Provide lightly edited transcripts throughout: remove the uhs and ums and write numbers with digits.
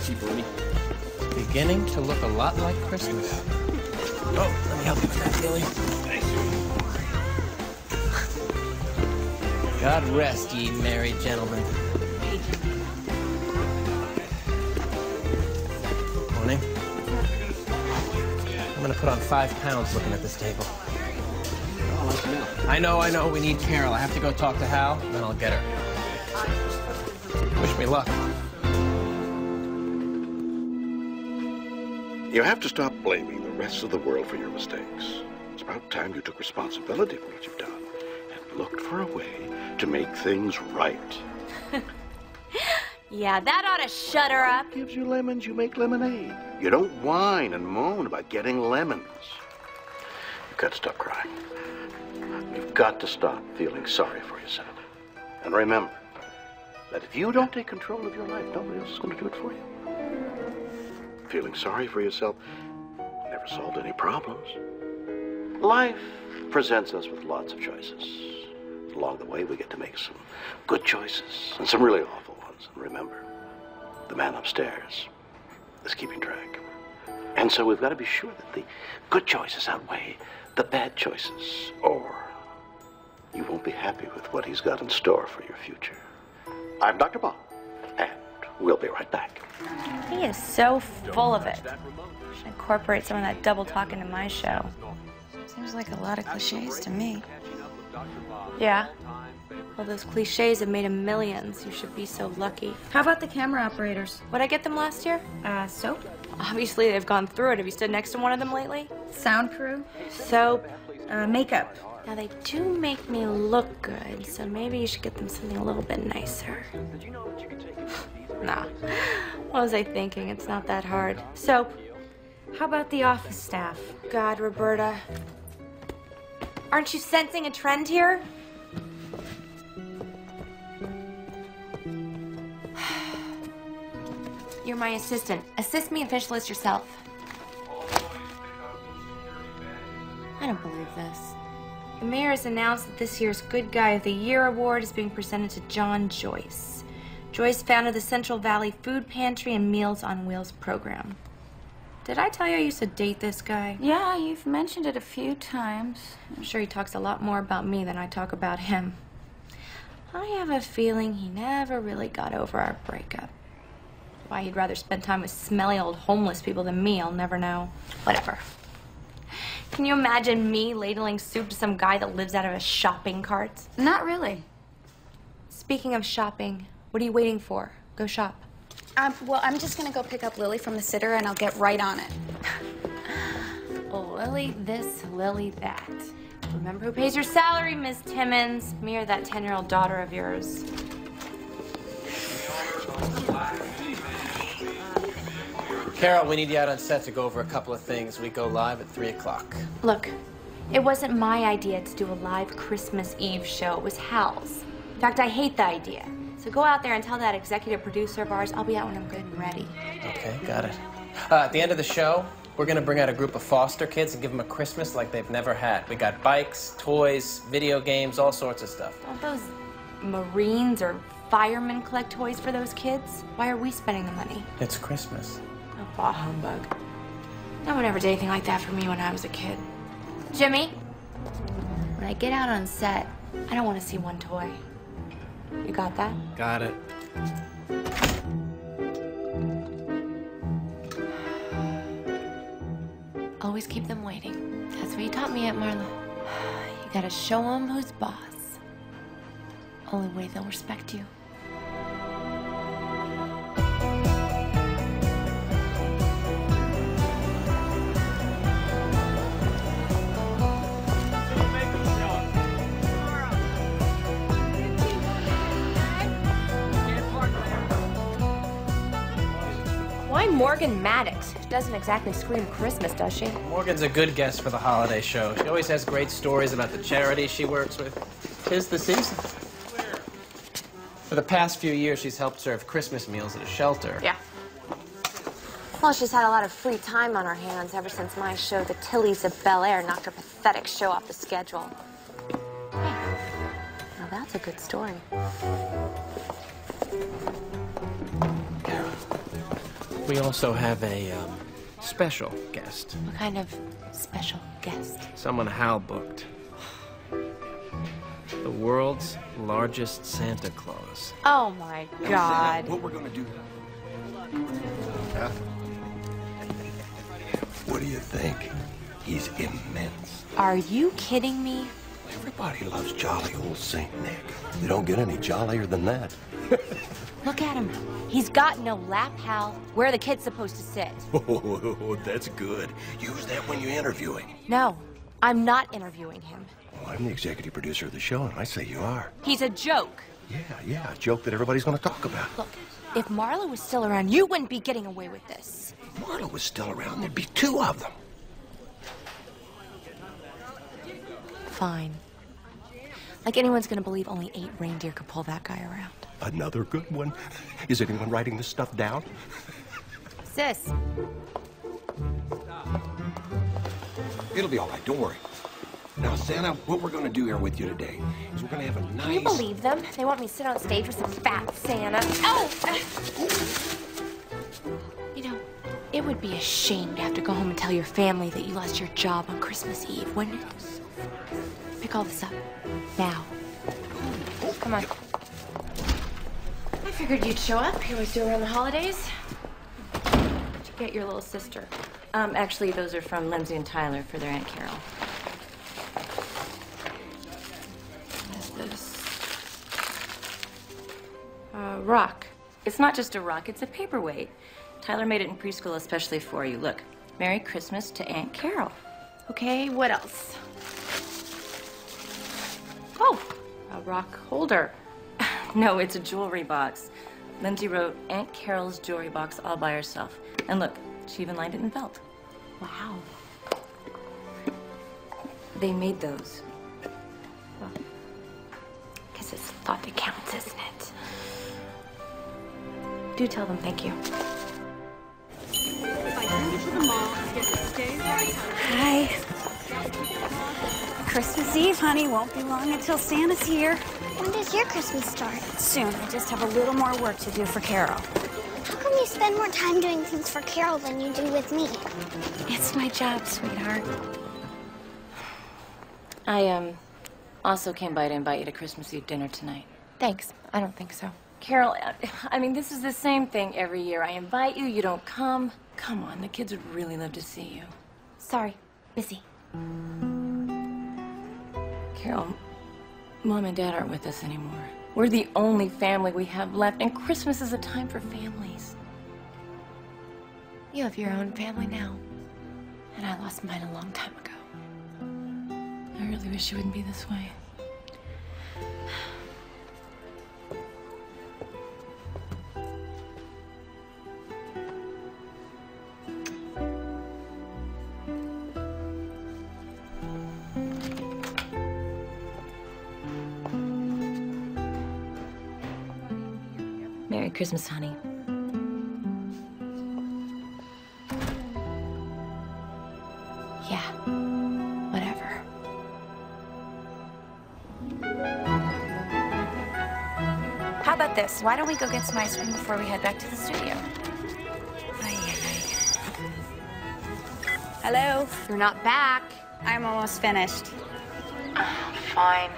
cheaper, Ernie. Beginning to look a lot like Christmas. Oh, let me help you with that, Billy. Thanks, God rest ye married gentlemen. Morning. I'm gonna put on 5 pounds looking at this table. Oh, I like you now. I know, we need Carol. I have to go talk to Hal, and then I'll get her. Wish me luck. You have to stop blaming the rest of the world for your mistakes. It's about time you took responsibility for what you've done and looked for a way to make things right. Yeah, that ought to shut her up. Gives you lemons, you make lemonade. You don't whine and moan about getting lemons. You've got to stop crying. You've got to stop feeling sorry for yourself. And remember that if you don't take control of your life, nobody else is going to do it for you. Feeling sorry for yourself never solved any problems. Life presents us with lots of choices. Along the way, we get to make some good choices and some really awful ones. And remember, the man upstairs is keeping track. And so we've got to be sure that the good choices outweigh the bad choices, or you won't be happy with what he's got in store for your future. I'm Dr. Bob, and we'll be right back. He is so full of it. Should incorporate some of that double talk into my show. Seems like a lot of cliches to me. Yeah. Well, those cliches have made him millions. You should be so lucky. How about the camera operators? What'd I get them last year? Soap? Obviously, they've gone through it. Have you stood next to one of them lately? Sound crew? Soap. Makeup. Now, they do make me look good, so maybe you should get them something a little bit nicer. Nah. What was I thinking? It's not that hard. Soap. How about the office staff? God, Roberta. Aren't you sensing a trend here? You're my assistant. Assist me and finish the list yourself. I don't believe this. The mayor has announced that this year's Good Guy of the Year award is being presented to John Joyce. Joyce founded the Central Valley Food Pantry and Meals on Wheels program. Did I tell you I used to date this guy? Yeah, you've mentioned it a few times. I'm sure he talks a lot more about me than I talk about him. I have a feeling he never really got over our breakup. Why he'd rather spend time with smelly old homeless people than me, I'll never know. Whatever. Can you imagine me ladling soup to some guy that lives out of a shopping cart? Not really. Speaking of shopping, what are you waiting for? Go shop. Well, I'm just gonna go pick up Lily from the sitter and I'll get right on it. Oh, Lily this, Lily that. Remember who pays your salary, Miss Timmons? Me or that 10-year-old daughter of yours? Carol, we need you out on set to go over a couple of things. We go live at 3 o'clock. Look, it wasn't my idea to do a live Christmas Eve show. It was Hal's. In fact, I hate the idea. So go out there and tell that executive producer of ours I'll be out when I'm good and ready. Okay, got it. At the end of the show, we're going to bring out a group of foster kids and give them a Christmas like they've never had. We got bikes, toys, video games, all sorts of stuff. Don't those Marines or firemen collect toys for those kids? Why are we spending the money? It's Christmas. Oh, bah humbug. No one ever did anything like that for me when I was a kid. Jimmy, when I get out on set, I don't want to see one toy. You got that? Got it. Always keep them waiting. That's what you taught me, Aunt Marla. You gotta show them who's boss. Only way they'll respect you. Why Morgan Maddox? Doesn't exactly scream Christmas, does she? Morgan's a good guest for the holiday show. She always has great stories about the charity she works with. 'Tis the season. For the past few years, she's helped serve Christmas meals at a shelter. Yeah. Well, she's had a lot of free time on her hands ever since my show, The Tillies of Bel Air, knocked her pathetic show off the schedule. Hey, now that's a good story. We also have a special guest. What kind of special guest? Someone Hal booked. The world's largest Santa Claus. Oh my God. What we're gonna do? Huh? What do you think? He's immense. Are you kidding me? Everybody loves jolly old Saint Nick. You don't get any jollier than that. Look at him. He's got no lap, Hal. Where are the kids supposed to sit? Oh, that's good. Use that when you interview him. No, I'm not interviewing him. Well, I'm the executive producer of the show, and I say you are. He's a joke. Yeah, a joke that everybody's gonna talk about. Look, if Marla was still around, you wouldn't be getting away with this. If Marla was still around, there'd be two of them. Fine. Like anyone's gonna believe only 8 reindeer could pull that guy around. Another good one. Is anyone writing this stuff down? Sis. It'll be all right, don't worry. Now, Santa, what we're gonna do here with you today is we're gonna have a nice... Can you believe them? They want me to sit on stage with some fat Santa. Oh! You know, it would be a shame to have to go home and tell your family that you lost your job on Christmas Eve, wouldn't it? Pick all this up. Now. Come on. I figured you'd show up. You always do around the holidays. Where'd you get your little sister? Actually, those are from Lindsay and Tyler for their Aunt Carol. What is this? Rock. It's not just a rock, it's a paperweight. Tyler made it in preschool especially for you. Look, Merry Christmas to Aunt Carol. Okay, what else? Oh, a rock holder. No, it's a jewelry box. Lindsay wrote Aunt Carol's jewelry box all by herself. And look, she even lined it in felt. Wow. They made those. Well, guess it's thought that counts, isn't it? Do tell them thank you. Hi. Christmas Eve, honey. Won't be long until Santa's here. When does your Christmas start? Soon. I just have a little more work to do for Carol. How come you spend more time doing things for Carol than you do with me? It's my job, sweetheart. I, also came by to invite you to Christmas Eve dinner tonight. Thanks. I don't think so. Carol, I mean, this is the same thing every year. I invite you, you don't come. Come on, the kids would really love to see you. Sorry. Busy. Carol, Mom and Dad aren't with us anymore. We're the only family we have left, and Christmas is a time for families. You have your own family now. And I lost mine a long time ago. I really wish it wouldn't be this way. Merry Christmas, honey. Yeah. Whatever. How about this? Why don't we go get some ice cream before we head back to the studio? Hello? You're not back. I'm almost finished. Fine.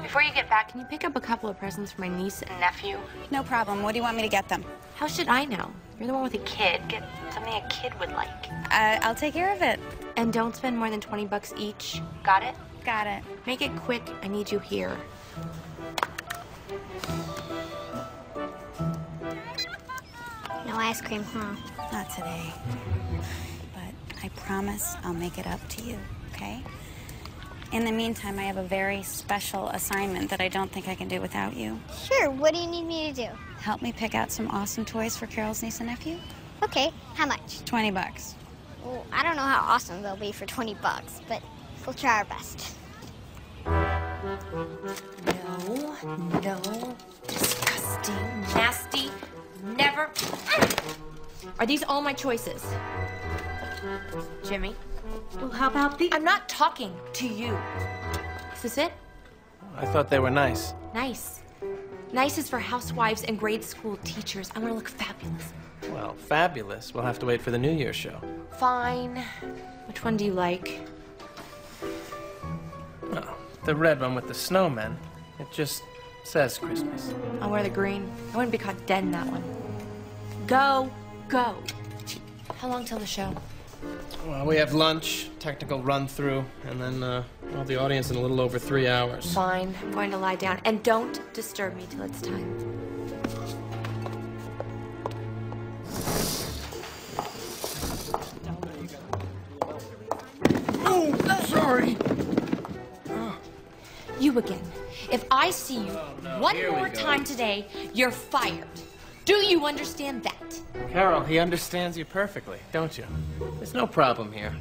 Before you get back, can you pick up a couple of presents for my niece and nephew? No problem. What do you want me to get them? How should I know? You're the one with a kid. Get something a kid would like. I'll take care of it. And don't spend more than 20 bucks each. Got it? Got it. Make it quick. I need you here. No ice cream, huh? Not today. But I promise I'll make it up to you, okay? In the meantime, I have a very special assignment that I don't think I can do without you. Sure, what do you need me to do? Help me pick out some awesome toys for Carol's niece and nephew. Okay, how much? 20 bucks. Well, I don't know how awesome they'll be for 20 bucks, but we'll try our best. No. Disgusting. Nasty. Never. Are these all my choices? Jimmy? Well, how about the... I'm not talking to you. Is this it? I thought they were nice. Nice. Nice is for housewives and grade school teachers. I want to look fabulous. Well, fabulous. We'll have to wait for the New Year's show. Fine. Which one do you like? Oh, the red one with the snowmen. It just says Christmas. I'll wear the green. I wouldn't be caught dead in that one. Go. Go. How long till the show? Well, we have lunch, technical run-through, and then all the audience in a little over 3 hours. Fine. I'm going to lie down. And don't disturb me till it's time. Oh, sorry. You again. If I see you one more time today, you're fired. Do you understand that? Carol, he understands you perfectly, don't you? There's no problem here.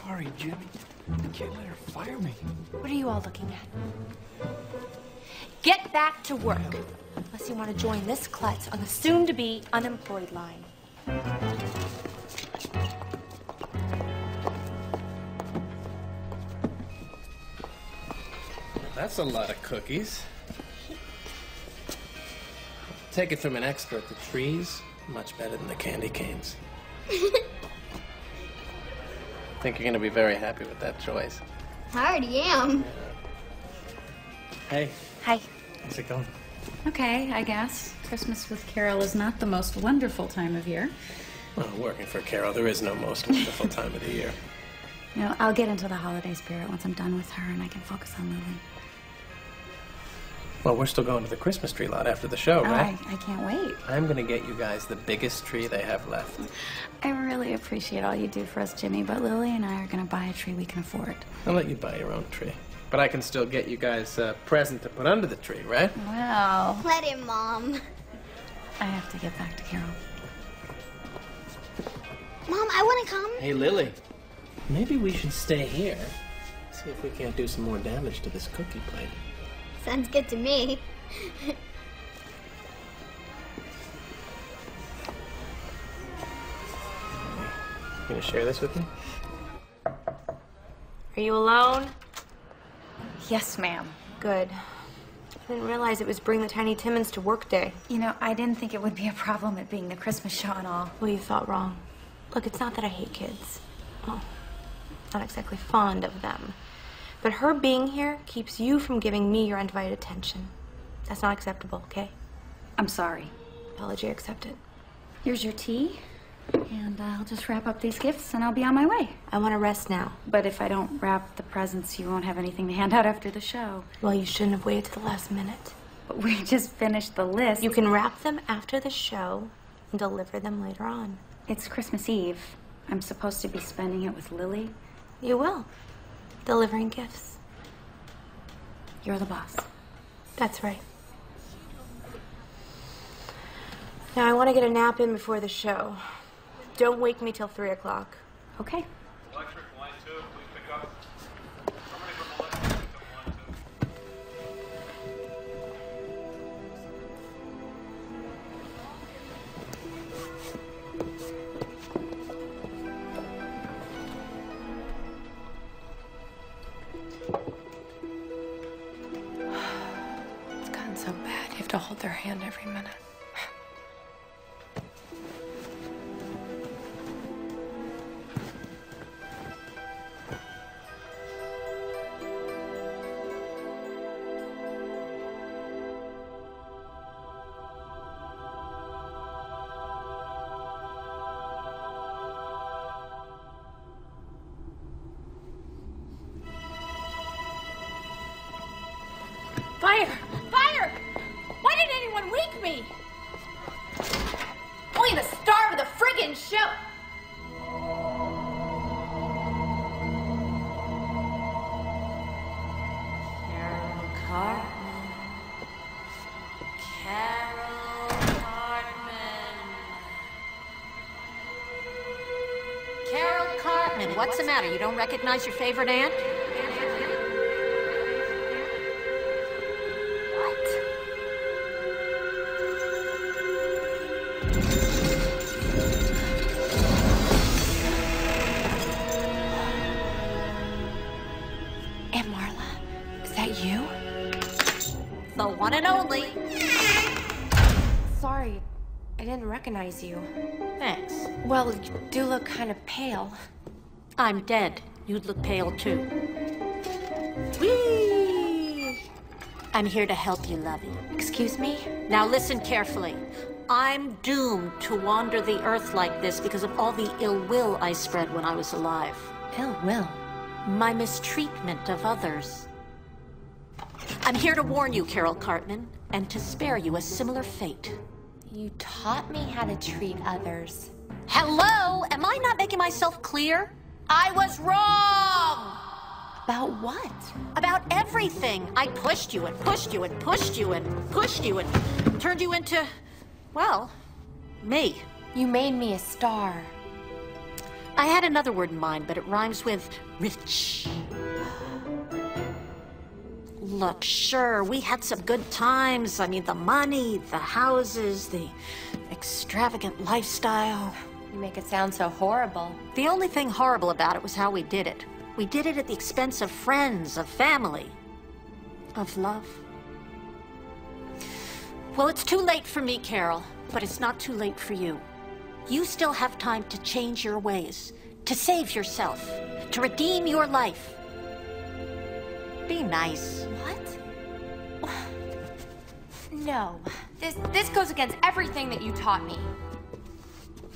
Sorry, Jimmy. I can't let her fire me. What are you all looking at? Get back to work. Unless you want to join this klutz on the soon-to-be unemployed line. That's a lot of cookies. Take it from an expert, the trees, much better than the candy canes. I think you're going to be very happy with that choice. I already am. Hey. Hi. How's it going? Okay, I guess. Christmas with Carol is not the most wonderful time of year. Well, working for Carol, there is no most wonderful time of the year. You know, I'll get into the holiday spirit once I'm done with her and I can focus on Lily. Well, we're still going to the Christmas tree lot after the show, right? I can't wait. I'm going to get you guys the biggest tree they have left. I really appreciate all you do for us, Jimmy, but Lily and I are going to buy a tree we can afford. I'll let you buy your own tree. But I can still get you guys a present to put under the tree, right? Well, Let him, Mom. I have to get back to Carol. Mom, I want to come. Hey, Lily. Maybe we should stay here. See if we can't do some more damage to this cookie plate. Sounds good to me. You gonna share this with me? Are you alone? Yes, ma'am. Good. I didn't realize it was Bring the Tiny Timmons to Work Day. You know, I didn't think it would be a problem at being the Christmas show and all. Well, you thought wrong. Look, it's not that I hate kids. Well, not exactly fond of them. But her being here keeps you from giving me your undivided attention. That's not acceptable, okay? I'm sorry. Apology accepted. Here's your tea, and I'll just wrap up these gifts and I'll be on my way. I want to rest now. But if I don't wrap the presents, you won't have anything to hand out after the show. Well, you shouldn't have waited to the last minute. But we just finished the list. You can wrap them after the show and deliver them later on. It's Christmas Eve. I'm supposed to be spending it with Lily. You will. Delivering gifts. You're the boss. That's right. Now, I want to get a nap in before the show. Don't wake me till 3 o'clock. Okay. Electric line 2, please pick up. Somebody from electric, pick up line 2. It's gotten so bad. You have to hold their hand every minute. Fire! Fire! Why didn't anyone wake me? Only the star of the friggin' show! Carol Cartman. Carol Cartman. Carol Cartman, what's the matter? You don't recognize your favorite aunt? Aunt Marla, is that you? The one and only. Sorry. I didn't recognize you. Thanks. Well, you do look kind of pale. I'm dead. You'd look pale too. Whee! I'm here to help you, Lovey. Excuse me? Now listen carefully. I'm doomed to wander the earth like this because of all the ill will I spread when I was alive. Ill will? My mistreatment of others. I'm here to warn you, Carol Cartman, and to spare you a similar fate. You taught me how to treat others. Hello? Am I not making myself clear? I was wrong! About what? About everything. I pushed you and pushed you and pushed you and pushed you and turned you into, well, me. You made me a star. I had another word in mind, but it rhymes with rich. Look, sure, we had some good times. I mean, the money, the houses, the extravagant lifestyle. You make it sound so horrible. The only thing horrible about it was how we did it. We did it at the expense of friends, of family, of love. Well, it's too late for me, Carol, but it's not too late for you. You still have time to change your ways, to save yourself, to redeem your life. Be nice. What? No. This goes against everything that you taught me.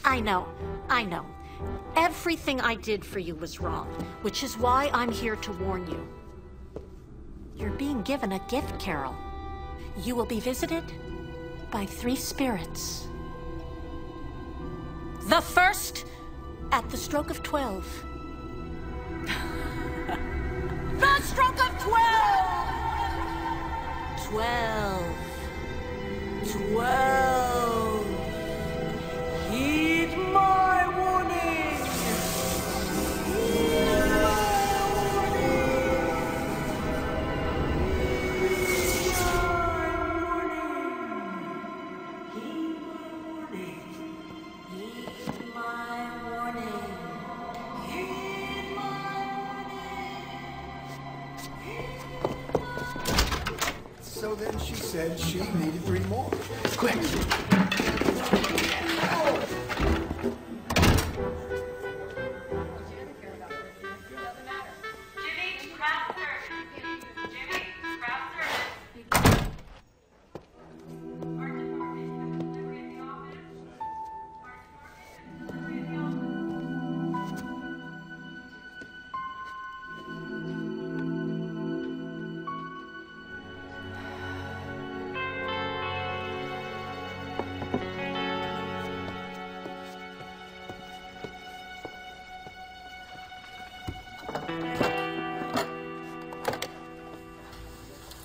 I know. Everything I did for you was wrong, which is why I'm here to warn you. You're being given a gift, Carol. You will be visited by 3 spirits. The first, at the stroke of 12. The stroke of 12! 12. 12. Heed my warning! Heed my warning! Heed my warning! Heed my warning! So then she said she needed 3 more. Quick!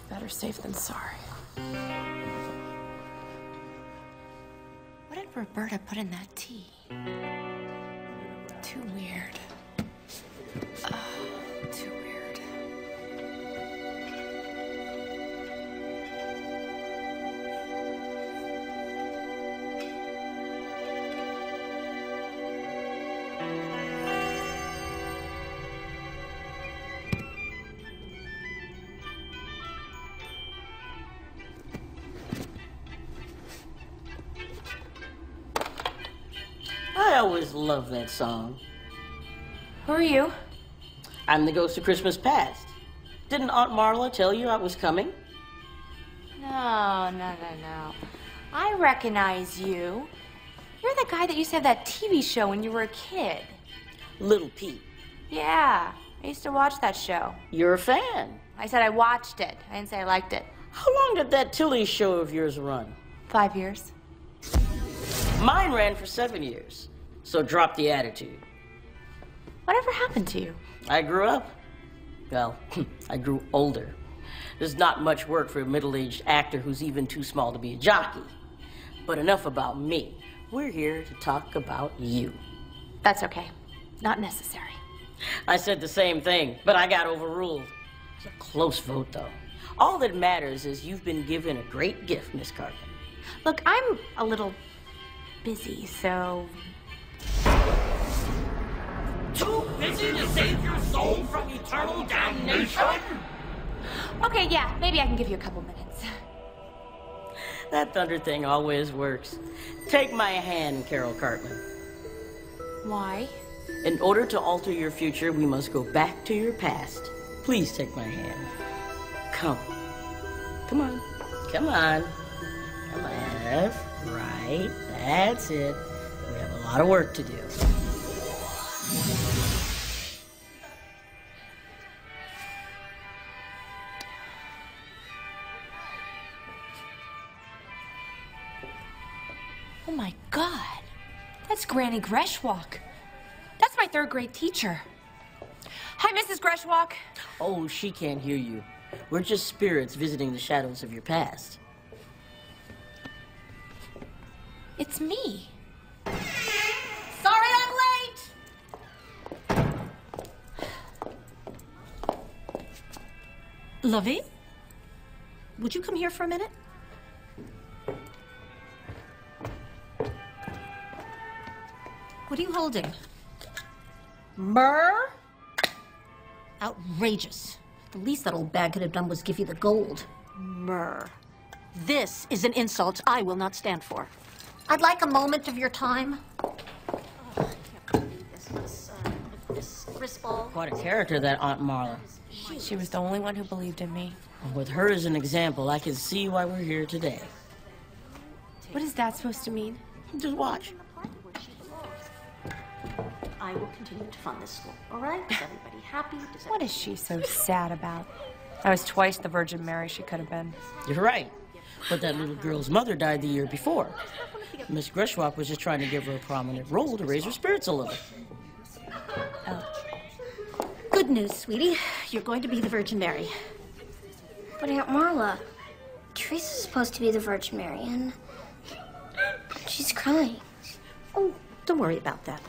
Better safe than sorry. What did Roberta put in that tea? Too weird. Too weird. I always loved that song. Who are you? I'm the ghost of Christmas past. Didn't Aunt Marla tell you I was coming? No. I recognize you. You're the guy that used to have that TV show when you were a kid. Little Pete. Yeah, I used to watch that show. You're a fan. I said I watched it. I didn't say I liked it. How long did that Tilly show of yours run? 5 years. Mine ran for 7 years. So drop the attitude. Whatever happened to you? I grew up. Well, I grew older. There's not much work for a middle-aged actor who's even too small to be a jockey. But enough about me. We're here to talk about you. That's okay. Not necessary. I said the same thing, but I got overruled. It's a close vote, though. All that matters is you've been given a great gift, Miss Cartman. Look, I'm a little busy, so... Too busy to save your soul from eternal damnation? Okay, yeah, maybe I can give you a couple minutes. That thunder thing always works. Take my hand, Carol Cartman. Why? In order to alter your future, we must go back to your past. Please take my hand. Come. Come on. Come on. Come on. Left, right. That's it. We have a lot of work to do. Oh my God. That's Granny Greshwalk. That's my third grade teacher. Hi, Mrs. Greshwalk. Oh, she can't hear you. We're just spirits visiting the shadows of your past. It's me. Sorry I'm late! Lovey, would you come here for a minute? What are you holding? Myrrh? Outrageous. The least that old bag could have done was give you the gold. Myrrh. This is an insult I will not stand for. I'd like a moment of your time. This Griswold. Quite a character, that Aunt Marla. She was the only one who believed in me. With her as an example, I can see why we're here today. What is that supposed to mean? Just watch. I will continue to fund this school, all right? Is everybody happy? What is she so sad about? I was twice the Virgin Mary she could have been. You're right. But that little girl's mother died the year before. Miss Greshwalk was just trying to give her a prominent role to raise her spirits a little. Oh. Good news, sweetie. You're going to be the Virgin Mary. But Aunt Marla, Teresa's supposed to be the Virgin Mary, and she's crying. Oh, don't worry about that.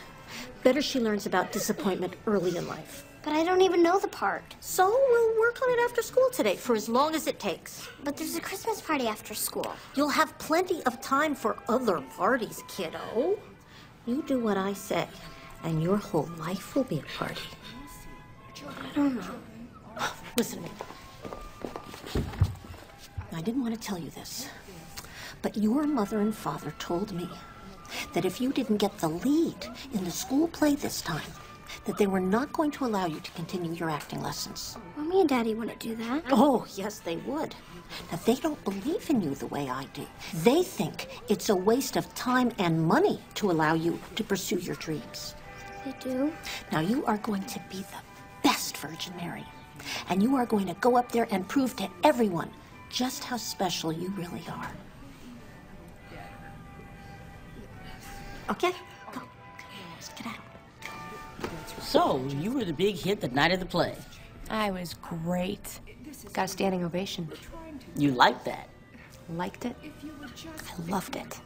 Better she learns about disappointment early in life. But I don't even know the part. So we'll work on it after school today, for as long as it takes. But there's a Christmas party after school. You'll have plenty of time for other parties, kiddo. You do what I say, and your whole life will be a party. I don't know. Listen to me. I didn't want to tell you this, but your mother and father told me that if you didn't get the lead in the school play this time, that they were not going to allow you to continue your acting lessons. Mommy and Daddy wouldn't do that. Oh, yes, they would. Now, they don't believe in you the way I do. They think it's a waste of time and money to allow you to pursue your dreams. They do? Now, you are going to be the best Virgin Mary, and you are going to go up there and prove to everyone just how special you really are. Okay? Go. Let's get out. So, you were the big hit the night of the play. I was great. Got a standing ovation. You liked that? Liked it? I loved it.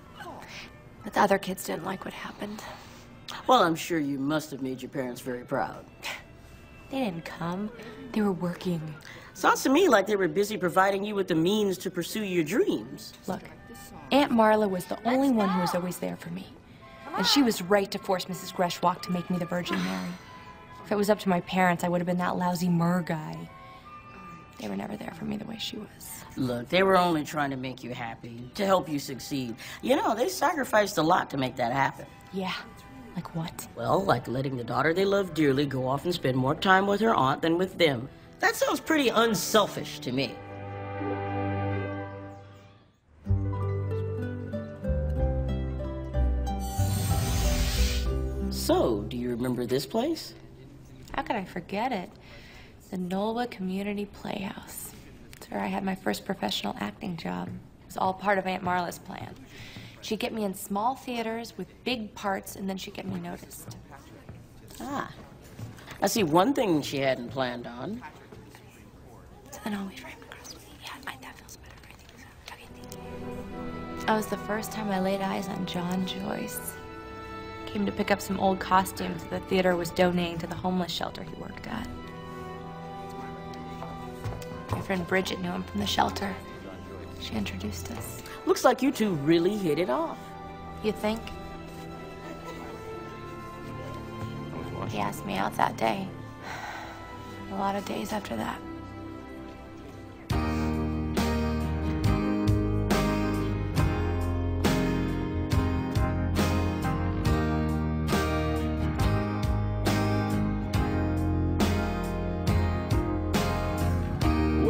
But the other kids didn't like what happened. Well, I'm sure you must have made your parents very proud. They didn't come. They were working. Sounds to me like they were busy providing you with the means to pursue your dreams. Look, Aunt Marla was the only one who was always there for me. And she was right to force Mrs. Greshwalk to make me the Virgin Mary. If it was up to my parents, I would have been that lousy Myrrh guy. They were never there for me the way she was. Look, they were only trying to make you happy, to help you succeed. You know, they sacrificed a lot to make that happen. Yeah, like what? Well, like letting the daughter they love dearly go off and spend more time with her aunt than with them. That sounds pretty unselfish to me. So, do you remember this place? How could I forget it? The Nolwa Community Playhouse. It's where I had my first professional acting job. It was all part of Aunt Marla's plan. She'd get me in small theaters with big parts, and then she'd get me noticed. Ah. I see one thing she hadn't planned on. So then always right across me. Yeah, that feels better. I think so. Okay, thank you. That was the first time I laid eyes on John Joyce. Came to pick up some old costumes the theater was donating to the homeless shelter he worked at. My friend Bridget knew him from the shelter. She introduced us. Looks like you two really hit it off. You think? He asked me out that day. A lot of days after that.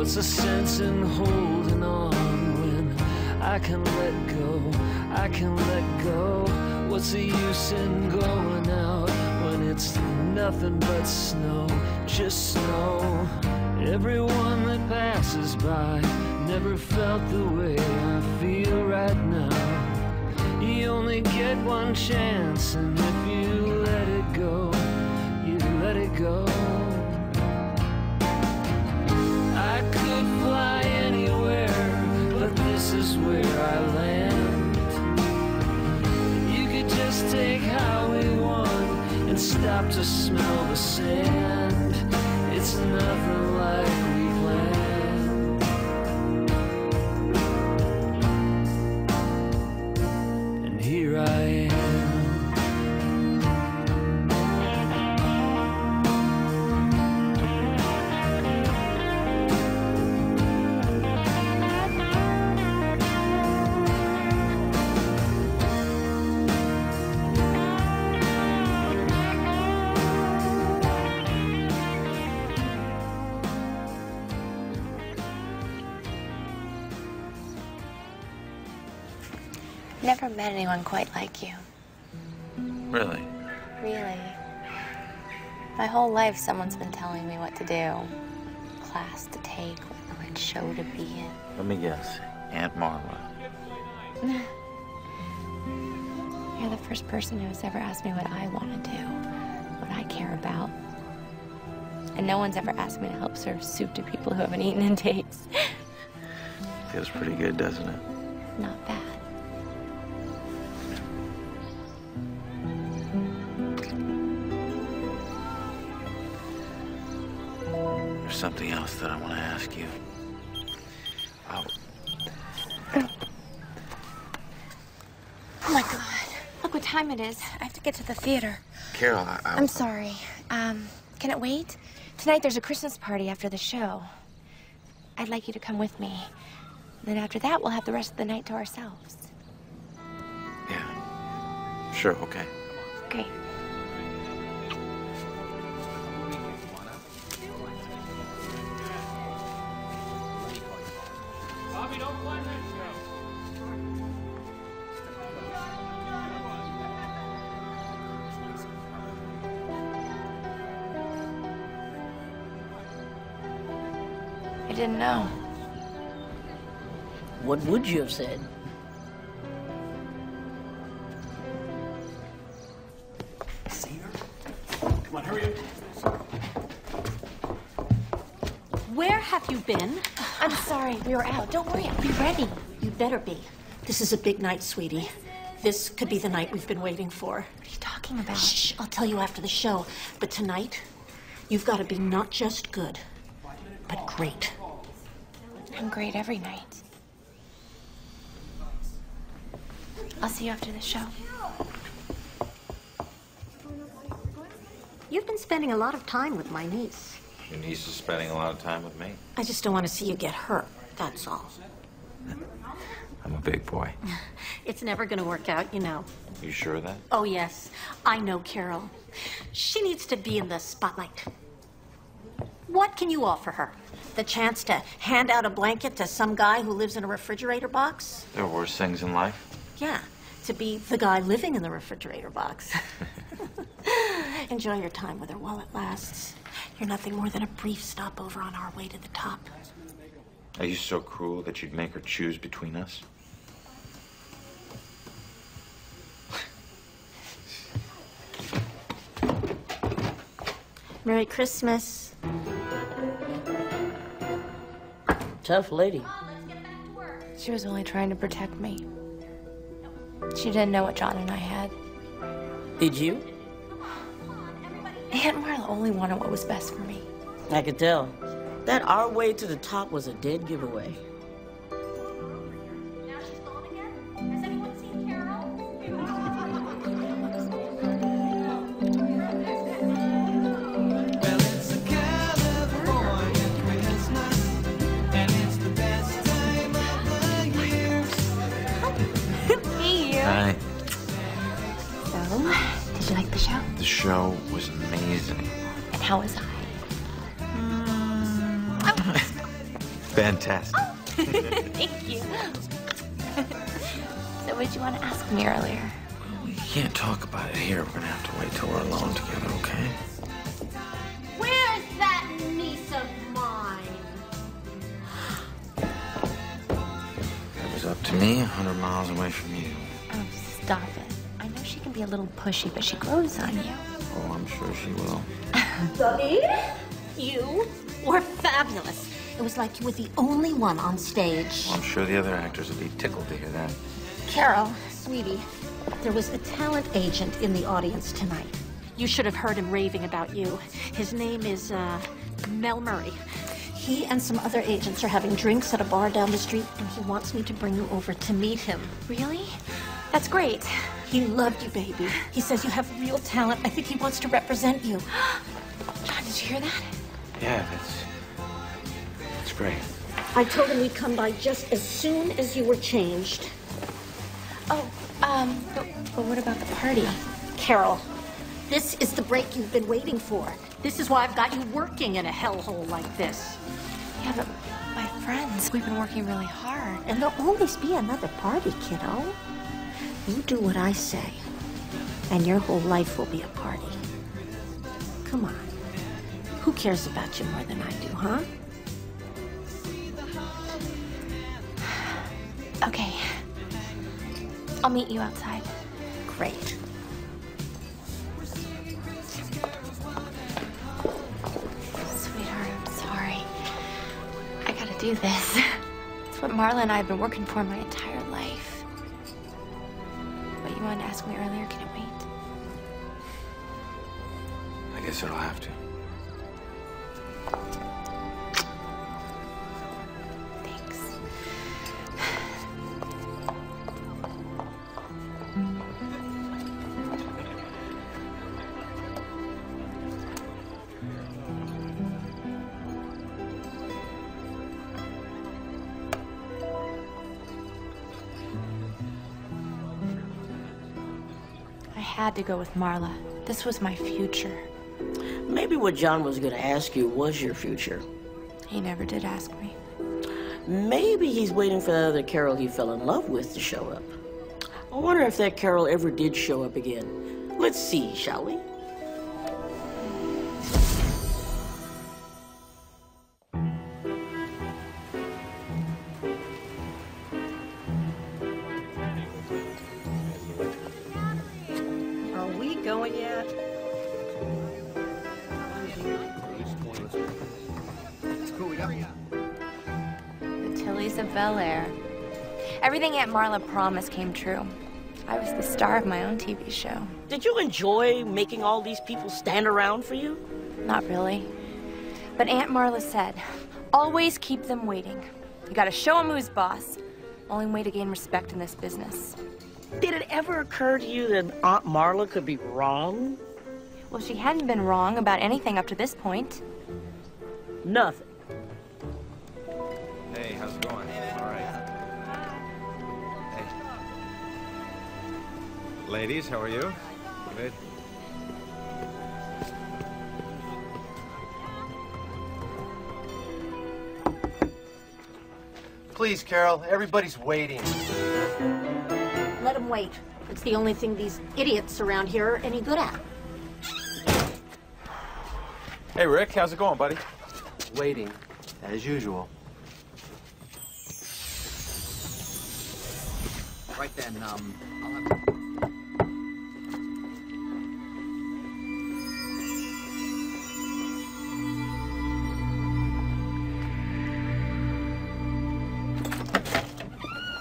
What's the sense in holding on when I can let go? I can let go. What's the use in going out when it's nothing but snow, just snow? Everyone that passes by never felt the way I feel right now. You only get one chance, and if you let it go, you let it go. I could fly anywhere, but this is where I land. You could just take Highway 1 and stop to smell the sand. It's nothing like we planned. And here I am. Never met anyone quite like you. Really? Really. My whole life, someone's been telling me what to do. Class to take, what show to be in. Let me guess. Aunt Marla. You're the first person who has ever asked me what I want to do, what I care about. And no one's ever asked me to help serve soup to people who haven't eaten in days. Feels pretty good, doesn't it? Not bad. There's something else that I want to ask you. Oh my God. Look what time it is. I have to get to the theater. Carol, I'm sorry. Can it wait? Tonight there's a Christmas party after the show. I'd like you to come with me. Then after that, we'll have the rest of the night to ourselves. Yeah. Sure, okay. Great. Bobby, don't plan that show. I didn't know. What would you have said? Come on, hurry up. Where have you been? I'm sorry, we were out. Don't worry, I'll be ready. You better be. This is a big night, sweetie. This could be the night we've been waiting for. What are you talking about? Shh, I'll tell you after the show. But tonight, you've got to be not just good, but great. I'm great every night. I'll see you after the show. You've been spending a lot of time with my niece. Your niece is spending a lot of time with me. I just don't want to see you get hurt, that's all. I'm a big boy. It's never going to work out, you know. You sure of that? Oh, yes. I know Carol. She needs to be in the spotlight. What can you offer her? The chance to hand out a blanket to some guy who lives in a refrigerator box? There are worse things in life. Yeah, to be the guy living in the refrigerator box. Enjoy your time with her while it lasts. You're nothing more than a brief stopover on our way to the top. Are you so cruel that you'd make her choose between us? Merry Christmas. Tough lady. She was only trying to protect me. She didn't know what John and I had. Did you? Aunt Marla only wanted what was best for me. I could tell. That our way to the top was a dead giveaway. Now she's gone again? Has anyone seen Carol? Well, it's a California Christmas, and it's the best time of the year. Hey, you. Hi. So, did you like the show? The show was amazing. And how was I? Fantastic. Thank you. So what did you want to ask me earlier? We can't talk about it here. We're gonna have to wait till we're alone together, okay? Where's that niece of mine? It was up to me, 100 miles away from you. Oh, stop it. I know she can be a little pushy, but she grows on you. Oh, I'm sure she will. Buddy, you were fabulous. It was like you were the only one on stage. Well, I'm sure the other actors would be tickled to hear that. Carol, sweetie, there was a talent agent in the audience tonight. You should have heard him raving about you. His name is, Mel Murray. He and some other agents are having drinks at a bar down the street, and he wants me to bring you over to meet him. Really? That's great. He loved you, baby. He says you have real talent. I think he wants to represent you. John, did you hear that? Yeah, that's great. I told him we'd come by just as soon as you were changed. Oh, but what about the party? Carol, this is the break you've been waiting for. This is why I've got you working in a hellhole like this. Yeah, but my friends, we've been working really hard. And there'll always be another party, kiddo. You do what I say, and your whole life will be a party. Come on. Who cares about you more than I do, huh? Okay. I'll meet you outside. Great. Sweetheart, I'm sorry. I gotta do this. It's what Marla and I have been working for my entire life. What you wanted to ask me earlier, can it wait? I guess it'll have to. Thanks. I had to go with Marla. This was my future. Maybe what John was going to ask you was your future. He never did ask me. Maybe he's waiting for the other Carol he fell in love with to show up. I wonder if that Carol ever did show up again. Let's see, shall we? Are we going yet? The Tillies of Bel Air. Everything Aunt Marla promised came true. I was the star of my own TV show. Did you enjoy making all these people stand around for you? Not really. But Aunt Marla said, always keep them waiting. You gotta show them who's boss. Only way to gain respect in this business. Did it ever occur to you that Aunt Marla could be wrong? Well, she hadn't been wrong about anything up to this point. Nothing. Hey, how's it going? All right. Hey. Ladies, how are you? Good. Please, Carol, everybody's waiting. Let them wait. It's the only thing these idiots around here are any good at. Hey, Rick, how's it going, buddy? Waiting, as usual. Right then, I'll have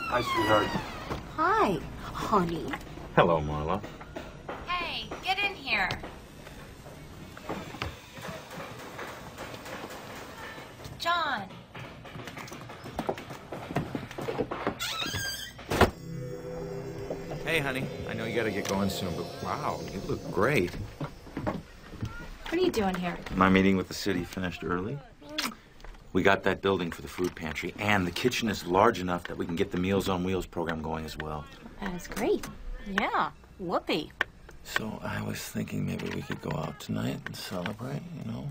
Hi, sweetheart. Hi, honey. Hello, Marla. Hey, get in here. John. Hey, honey. I know you gotta get going soon, but wow, you look great. What are you doing here? My meeting with the city finished early. We got that building for the food pantry, and the kitchen is large enough that we can get the Meals on Wheels program going as well. That is great. Yeah, whoopee. So I was thinking maybe we could go out tonight and celebrate, you know?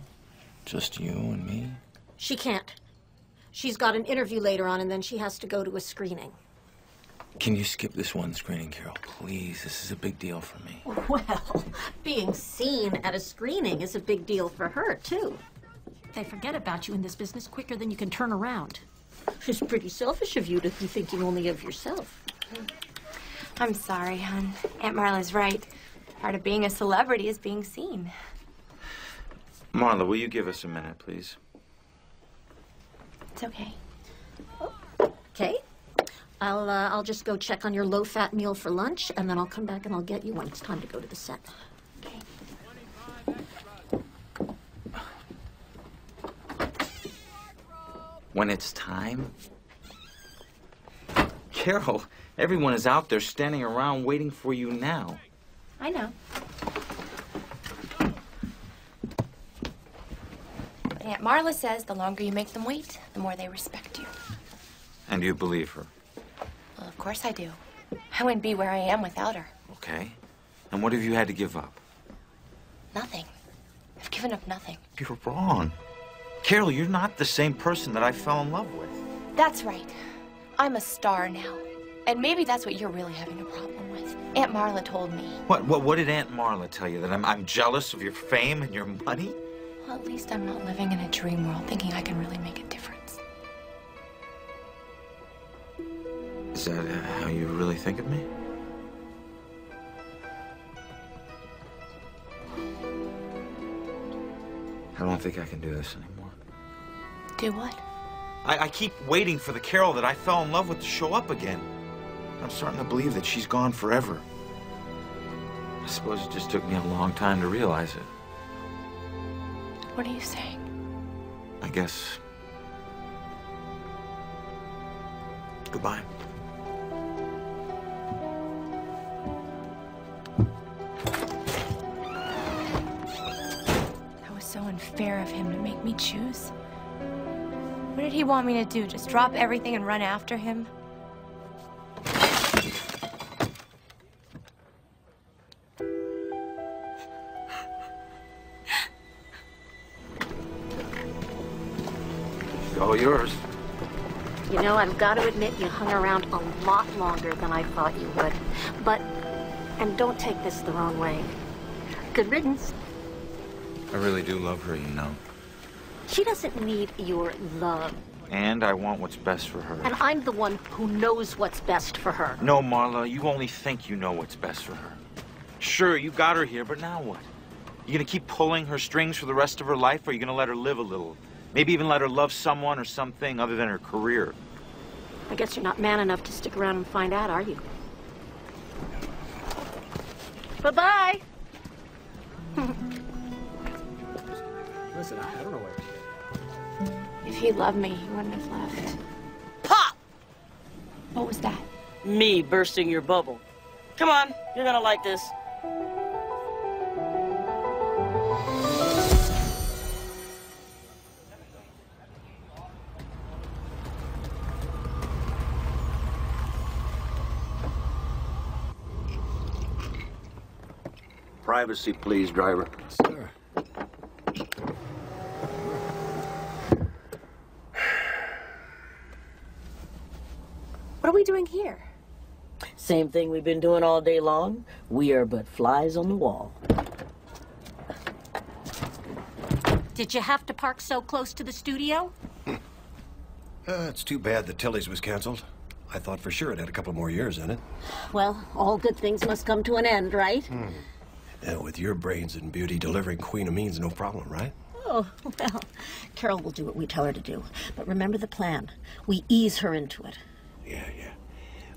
Just you and me. She can't. She's got an interview later on, and then she has to go to a screening. Can you skip this one screening, Carol? Please, this is a big deal for me. Well, being seen at a screening is a big deal for her, too. They forget about you in this business quicker than you can turn around. It's pretty selfish of you to be thinking only of yourself. I'm sorry, hon. Aunt Marla's right. Part of being a celebrity is being seen. Marla, will you give us a minute, please? It's okay. Okay. I'll just go check on your low-fat meal for lunch, and then I'll come back and I'll get you when it's time to go to the set. When it's time? Carol, everyone is out there standing around waiting for you now. I know. But Aunt Marla says the longer you make them wait, the more they respect you. And you believe her? Well, of course I do. I wouldn't be where I am without her. Okay. And what have you had to give up? Nothing. I've given up nothing. You're wrong. Carol, you're not the same person that I fell in love with. That's right. I'm a star now. And maybe that's what you're really having a problem with. Aunt Marla told me. What did Aunt Marla tell you? That I'm jealous of your fame and your money? Well, at least I'm not living in a dream world thinking I can really make a difference. Is that how you really think of me? I don't think I can do this anymore. Do what? I keep waiting for the Carol that I fell in love with to show up again. I'm starting to believe that she's gone forever. I suppose it just took me a long time to realize it. What are you saying? I guess... Goodbye. That was so unfair of him to make me choose. What did he want me to do? Just drop everything and run after him? It's all yours. You know, I've got to admit you hung around a lot longer than I thought you would. But, and don't take this the wrong way, good riddance. I really do love her, you know. She doesn't need your love. And I want what's best for her. And I'm the one who knows what's best for her. No, Marla, you only think you know what's best for her. Sure, you got her here, but now what? You gonna keep pulling her strings for the rest of her life, or are you gonna let her live a little? Maybe even let her love someone or something other than her career? I guess you're not man enough to stick around and find out, are you? Bye-bye. Listen, I don't know where. If he loved me, he wouldn't have left. Pop! What was that? Me bursting your bubble. Come on, you're gonna like this. Privacy, please, driver. Sir. What are we doing here? Same thing we've been doing all day long. We are but flies on the wall. Did you have to park so close to the studio? It's too bad that Tilly's was canceled. I thought for sure it had a couple more years in it. Well, all good things must come to an end, right? With your brains and beauty, delivering Queen Amin's no problem, right? Oh, well, Carol will do what we tell her to do. But remember the plan. We ease her into it. Yeah.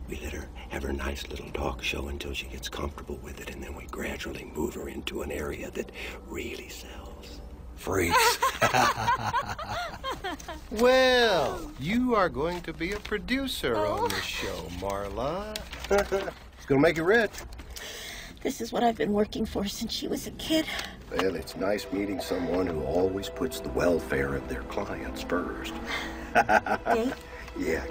We let her have her nice little talk show until she gets comfortable with it, and then we gradually move her into an area that really sells. Freaks. Well, you are going to be a producer on this show, Marla. It's gonna make you rich. This is what I've been working for since she was a kid. Well, it's nice meeting someone who always puts the welfare of their clients first. Date? Yeah.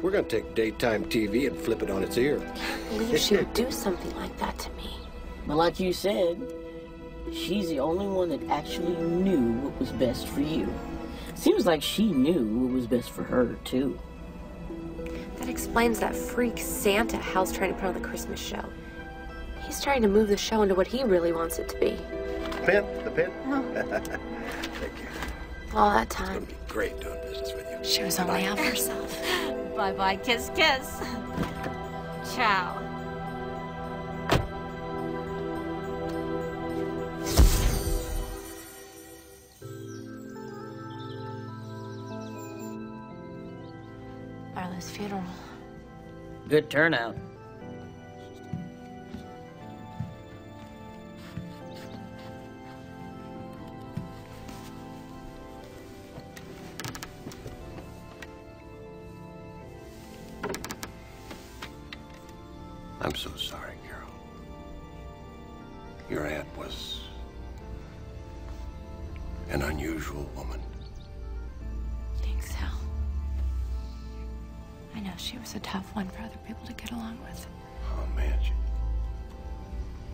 We're gonna take daytime TV and flip it on its ear. I believe she would do something like that to me. But like you said, she's the only one that actually knew what was best for you. Seems like she knew what was best for her, too. That explains that freak Santa Hal's trying to put on the Christmas show. He's trying to move the show into what he really wants it to be. The pin? Thank you. All that time. It's gonna be great doing business with you. She was only out for herself. Bye-bye, kiss, kiss. Ciao. Marla's funeral. Good turnout. I'm so sorry, Carol. Your aunt was an unusual woman. Thanks, Hal. I know she was a tough one for other people to get along with. Oh, man,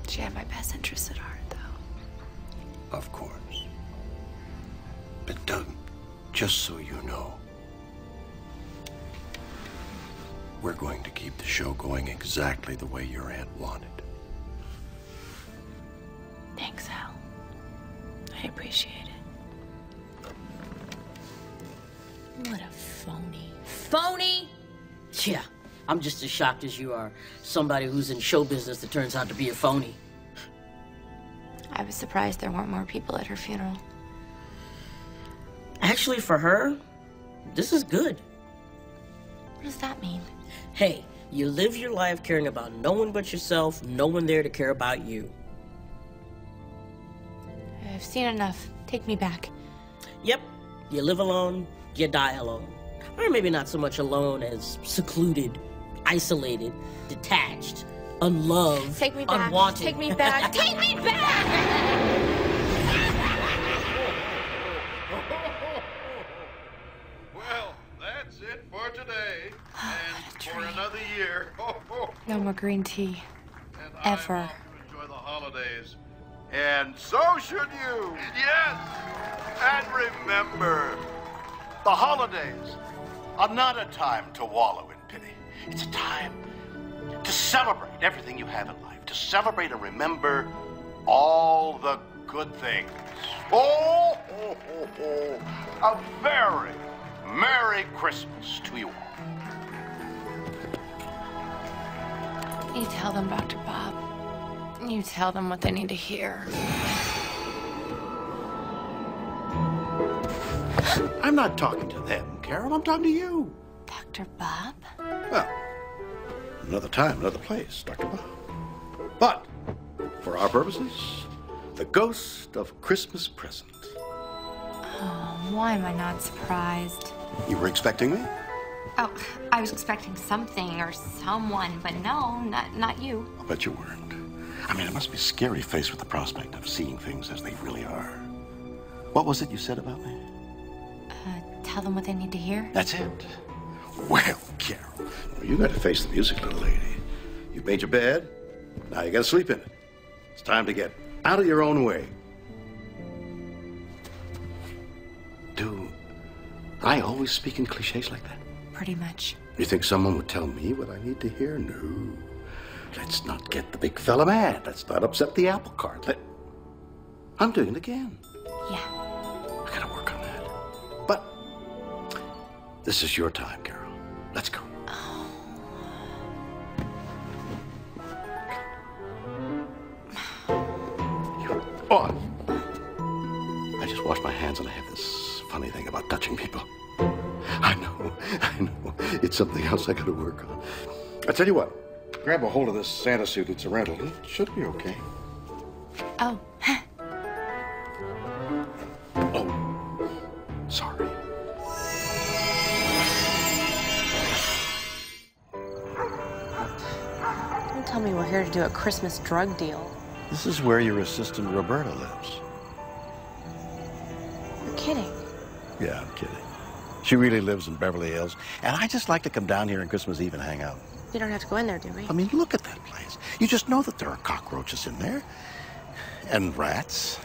She had my best interests at heart, though. of course. But Doug, just so you know, we're going to keep the show going exactly the way your aunt wanted. Thanks, Hal. I appreciate it. What a phony. Phony? Yeah, I'm just as shocked as you are. Somebody who's in show business that turns out to be a phony. I was surprised there weren't more people at her funeral. Actually, for her, this is good. What does that mean? Hey, you live your life caring about no one but yourself, no one there to care about you. I've seen enough. Take me back. Yep, you live alone, you die alone. Or maybe not so much alone as secluded, isolated, detached, unloved, Take me back. unwanted. Take me back. Take me back! Well, that's it for today. And for another year. No more green tea. Ever. Enjoy the holidays. And so should you. Yes. And remember, the holidays are not a time to wallow in pity. It's a time to celebrate everything you have in life. To celebrate and remember all the good things. Oh, oh, oh, oh. A very Merry Christmas to you all. You tell them, Dr. Bob. You tell them what they need to hear. I'm not talking to them, Carol. I'm talking to you. Dr. Bob? Well, another time, another place, Dr. Bob. But, for our purposes, the ghost of Christmas present. Oh, why am I not surprised? You were expecting me? Oh, I was expecting something or someone, but no, not you. I bet you weren't. I mean, it must be scary faced with the prospect of seeing things as they really are. What was it you said about me? Tell them what they need to hear? That's it. Well, Carol, you got to face the music, little lady. You made your bed. Now you got to sleep in it. It's time to get out of your own way. Do I always speak in cliches like that? Pretty much. You think someone would tell me what I need to hear? No. Let's not get the big fella mad. Let's not upset the apple cart. I'm doing it again. Yeah. I gotta work on that. But this is your time, Carol. Let's go. On. I just washed my hands and I have this funny thing about touching people. I know. It's something else I gotta work on. I tell you what, grab a hold of this Santa suit. It's a rental. It should be okay. Oh. Oh. Sorry. Don't tell me we're here to do a Christmas drug deal. This is where your assistant Roberta lives. You're kidding. Yeah, I'm kidding. She really lives in Beverly Hills, and I just like to come down here on Christmas Eve and hang out. We don't have to go in there, do we? I mean, look at that place. You just know that there are cockroaches in there. And rats.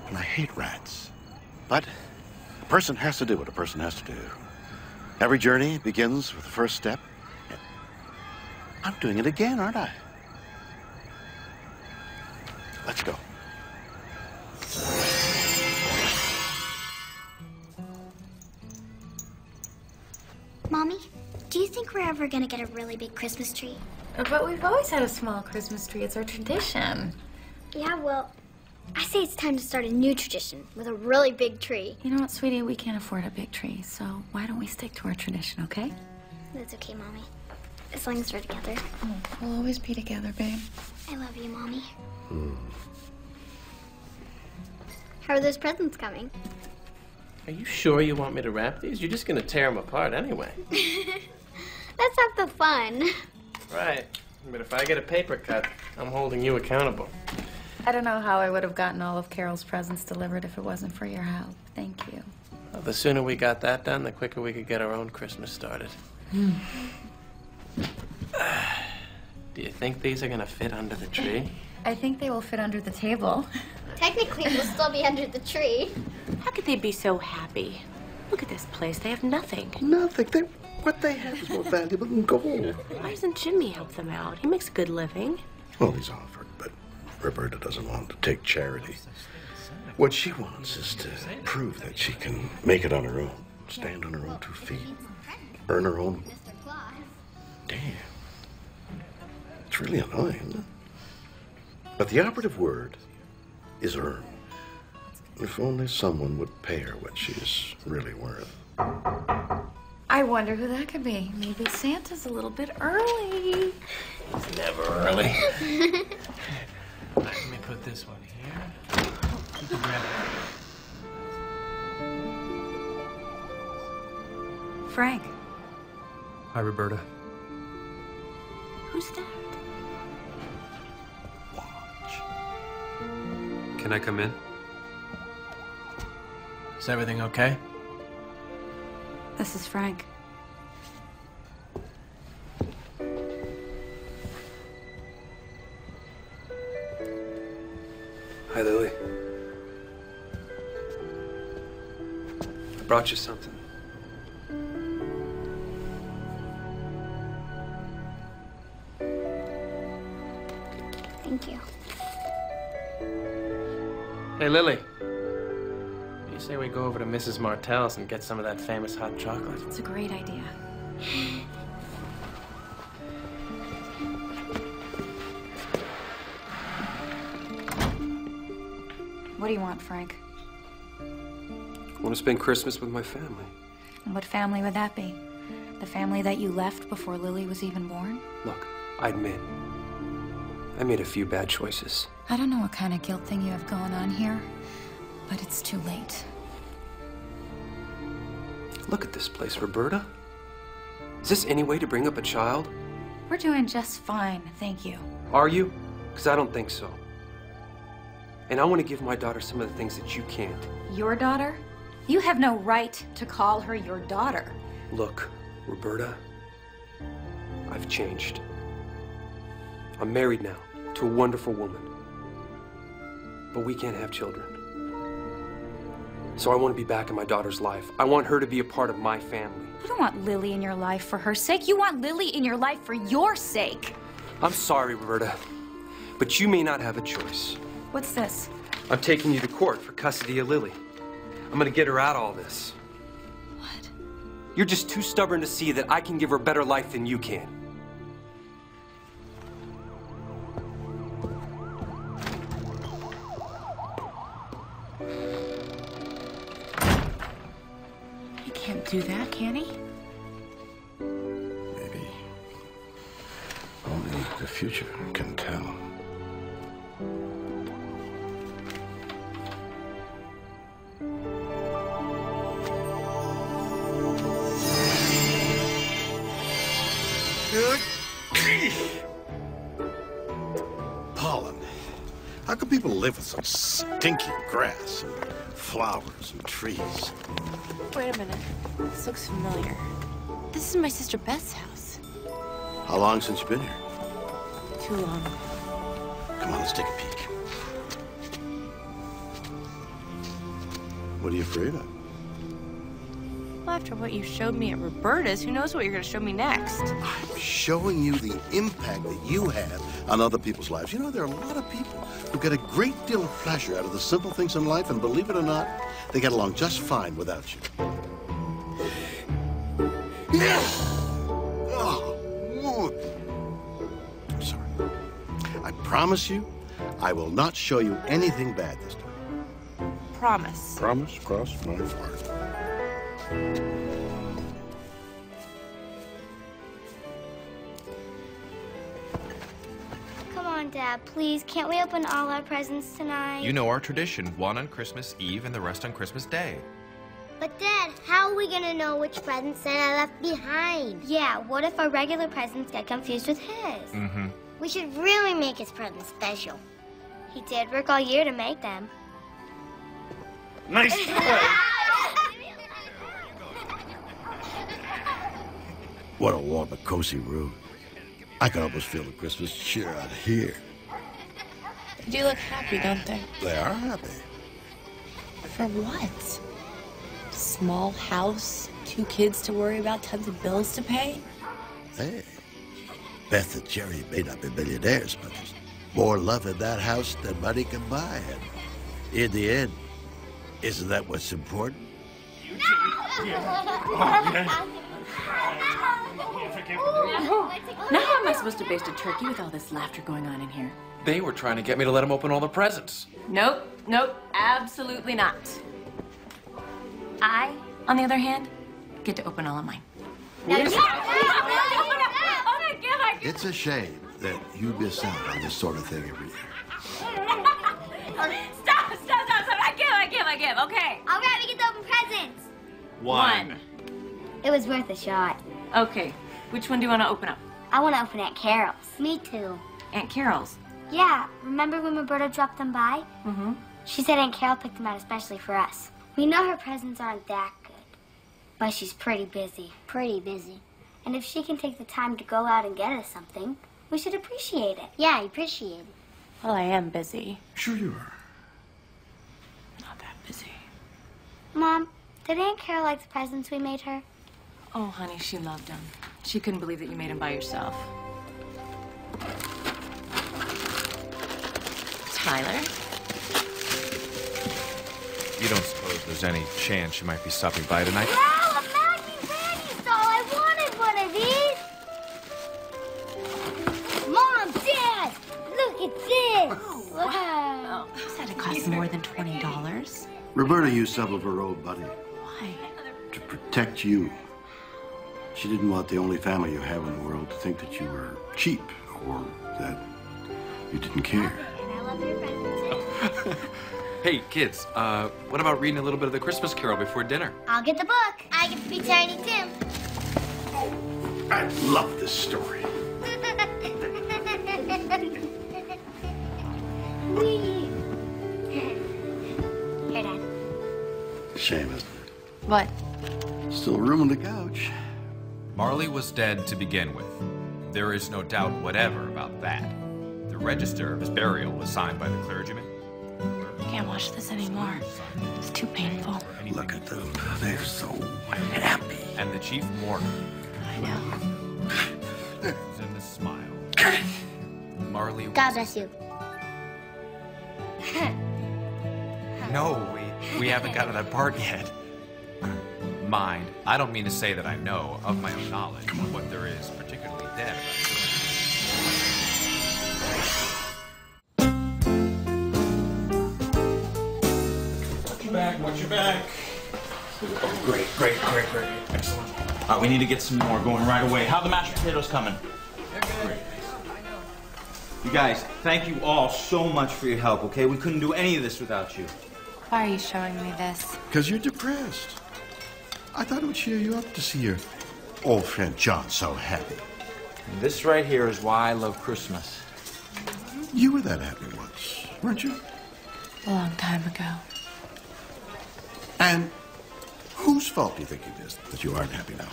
And I hate rats. But A person has to do what a person has to do. Every journey begins with the first step. I'm doing it again, aren't I? Let's go. Mommy, do you think we're ever gonna get a really big Christmas tree? But we've always had a small Christmas tree. It's our tradition. Yeah, well, I say it's time to start a new tradition with a really big tree. You know what, sweetie? We can't afford a big tree, so why don't we stick to our tradition, okay? That's okay, Mommy. As long as we're together. Oh, we'll always be together, babe. I love you, Mommy. How are those presents coming? Are you sure you want me to wrap these? You're just gonna tear them apart anyway. Let's have the fun. Right. But if I get a paper cut, I'm holding you accountable. I don't know how I would have gotten all of Carol's presents delivered if it wasn't for your help. Thank you. Well, the sooner we got that done, the quicker we could get our own Christmas started. Do you think these are gonna fit under the tree? I think they will fit under the table. Technically, we'll still be under the tree. How could they be so happy? Look at this place. They have nothing. Nothing. What they have is more valuable than gold. Why doesn't Jimmy help them out? He makes a good living. Well, he's offered, but Roberta doesn't want to take charity. What she wants is to prove that she can make it on her own, stand on her own 2 feet, earn her own. Damn. It's really annoying, isn't it? But the operative word is earn. If only someone would pay her what she is really worth. I wonder who that could be. Maybe Santa's a little bit early. He's never early. Let me put this one here. You can grab it. Frank. Hi, Roberta. Who's that? Can I come in? Is everything okay? This is Frank. Hi, Lily. I brought you something. Thank you. Hey, Lily. What do you say we go over to Mrs. Martell's and get some of that famous hot chocolate? It's a great idea. What do you want, Frank? I want to spend Christmas with my family. And what family would that be? The family that you left before Lily was even born? Look, I admit, I made a few bad choices. I don't know what kind of guilt thing you have going on here, but it's too late. Look at this place, Roberta. Is this any way to bring up a child? We're doing just fine, thank you. Are you? Because I don't think so. And I want to give my daughter some of the things that you can't. Your daughter? You have no right to call her your daughter. Look, Roberta, I've changed. I'm married now to a wonderful woman. But we can't have children. So I want to be back in my daughter's life. I want her to be a part of my family. You don't want Lily in your life for her sake. You want Lily in your life for your sake. I'm sorry, Roberta, but you may not have a choice. What's this? I'm taking you to court for custody of Lily. I'm gonna get her out of all this. What? You're just too stubborn to see that I can give her a better life than you can. He can't do that, can he? Maybe. Only the future can tell. Pollen. How can people live with such stinky grass and flowers and trees? Wait a minute. This looks familiar. This is my sister Beth's house. How long since you've been here? Too long. Come on, let's take a peek. What are you afraid of? Well, after what you showed me at Roberta's, who knows what you're going to show me next? I'm showing you the impact that you have on other people's lives. You know, there are a lot of people who get a great deal of pleasure out of the simple things in life, and believe it or not, they get along just fine without you. Oh, I'm sorry. I promise you, I will not show you anything bad this time. Promise. Promise, cross my heart. Come on, Dad, please. Can't we open all our presents tonight? You know our tradition, one on Christmas Eve and the rest on Christmas Day. But, Dad, how are we gonna know which presents Santa left behind? Yeah, what if our regular presents get confused with his? Mm-hmm. We should really make his presents special. He did work all year to make them. Nice try. What a warm and cozy room. I can almost feel the Christmas cheer out here. They do look happy, don't they? They are happy. For what? Small house, 2 kids to worry about, tons of bills to pay? Hey, Beth and Jerry may not be millionaires, but there's more love in that house than money can buy. And in the end, isn't that what's important? Now how am I supposed to baste a turkey with all this laughter going on in here? They were trying to get me to let them open all the presents. Nope, absolutely not. I, on the other hand, get to open all of mine. It's a shame that you miss out on this sort of thing every year. Stop. I give. Okay. All right, we get to open presents. One. It was worth a shot. Okay. Which one do you want to open up? I want to open Aunt Carol's. Me too. Aunt Carol's? Yeah, remember when Roberta dropped them by? Mm-hmm. She said Aunt Carol picked them out especially for us. We know her presents aren't that good, but she's pretty busy. Pretty busy. And if she can take the time to go out and get us something, we should appreciate it. Yeah, appreciate it. Well, I am busy. Sure you are. Not that busy. Mom, did Aunt Carol like the presents we made her? Oh, honey, she loved them. She couldn't believe that you made them by yourself. Tyler? You don't suppose there's any chance she might be stopping by tonight? Wow, a Maggie Brandy doll! I wanted one of these! Mom, Dad, look at this! Wow. You said it cost more than $20. Roberta used some of her own money Why? to protect you. She didn't want the only family you have in the world to think that you were cheap or that you didn't care. And I love your presents. Hey, kids, what about reading a little bit of the Christmas Carol before dinner? I'll get the book. I get to be Tiny Tim. I love this story. Here, Dad. Shame, isn't it? What? Still room on the couch. Marley was dead to begin with. There is no doubt whatever about that. The register of his burial was signed by the clergyman. I can't watch this anymore. It's too painful. Look at them. They're so happy. And the chief mourner. I know. And the smile. Marley God bless you. No, we haven't got to that part yet. Mind, I don't mean to say that I know of my own knowledge what there is particularly dead about Watch your back. Oh, great. Excellent. We need to get some more going right away. How are the mashed potatoes coming? Great. You guys, thank you all so much for your help, okay? We couldn't do any of this without you. Why are you showing me this? Because you're depressed. I thought it would cheer you up to see your old friend John so happy. And this right here is why I love Christmas. You were that happy once, weren't you? A long time ago. And whose fault do you think it is that you aren't happy now?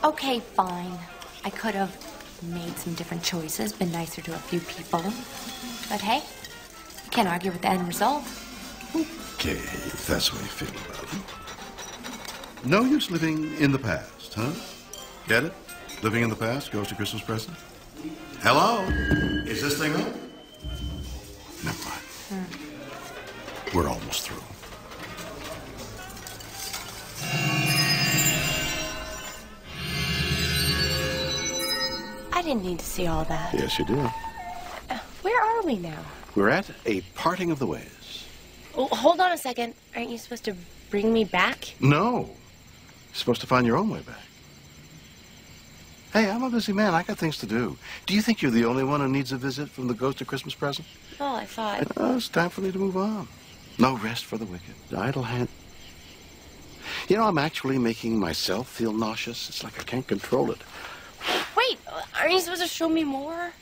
Okay, fine. I could have made some different choices, been nicer to a few people. But hey, you can't argue with the end result. Okay, if that's the way you feel about it. No use living in the past, huh? Get it? Living in the past goes to Christmas present? Hello? Is this thing on? Never mind. We're almost through. I didn't need to see all that. Yes, you do. Where are we now? We're at a parting of the ways. Oh, hold on a second. Aren't you supposed to bring me back? No. You're supposed to find your own way back. Hey, I'm a busy man. I got things to do. Do you think you're the only one who needs a visit from the ghost of Christmas present? Oh, I thought. It's time for me to move on. No rest for the wicked. Idle hand. You know, I'm actually making myself feel nauseous. It's like I can't control it. Wait, aren't you supposed to show me more?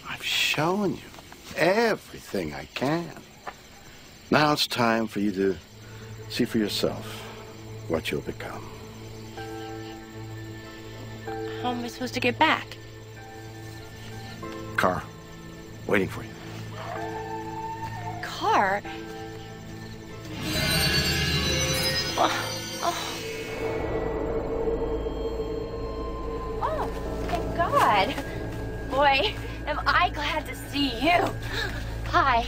I've shown you everything I can. Now it's time for you to see for yourself what you'll become. How am I supposed to get back? Car, waiting for you. Car? Oh, thank God. Boy, am I glad to see you. Hi.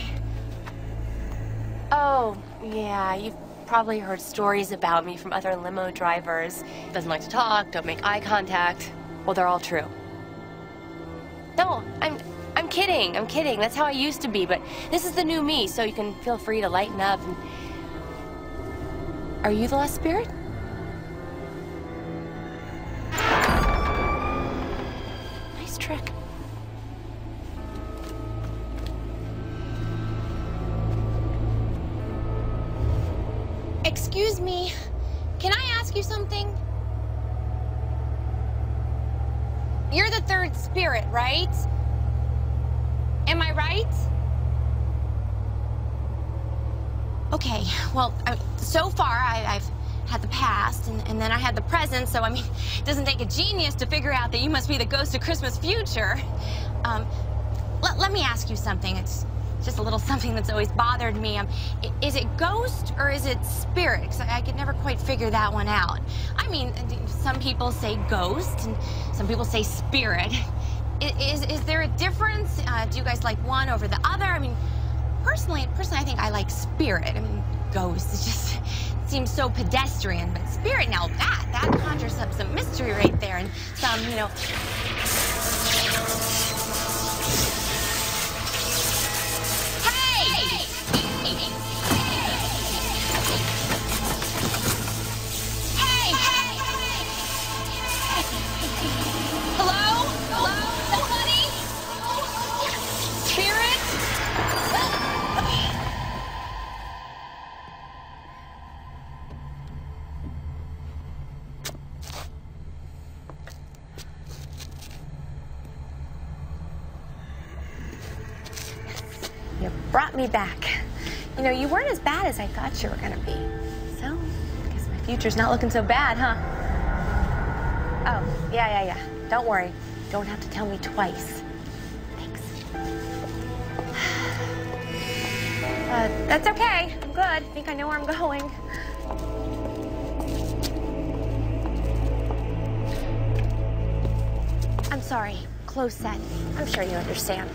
Oh, yeah, you've probably heard stories about me from other limo drivers. Doesn't like to talk, don't make eye contact. Well, they're all true. No, I'm kidding. I'm kidding. That's how I used to be, but this is the new me, so you can feel free to lighten up. And... Are you the last spirit? Nice trick. Excuse me, can I ask you something? You're the third spirit, right? Am I right? Okay, well, so far I've had the past, and then I had the present, so I mean, it doesn't take a genius to figure out that you must be the ghost of Christmas future. Let me ask you something. It's just a little something that's always bothered me. Is it ghost or is it spirit? Because I could never quite figure that one out. I mean, some people say ghost, and some people say spirit. Is there a difference? Do you guys like one over the other? I mean, personally, I think I like spirit. I mean, ghost, it just seems so pedestrian. But spirit, now that conjures up some mystery right there, and some, you know... You brought me back. You know, you weren't as bad as I thought you were gonna be. So, I guess my future's not looking so bad, huh? Oh, yeah. Don't worry. Don't have to tell me twice. Thanks. That's okay. I'm good. I think I know where I'm going. I'm sorry. Close set. I'm sure you understand.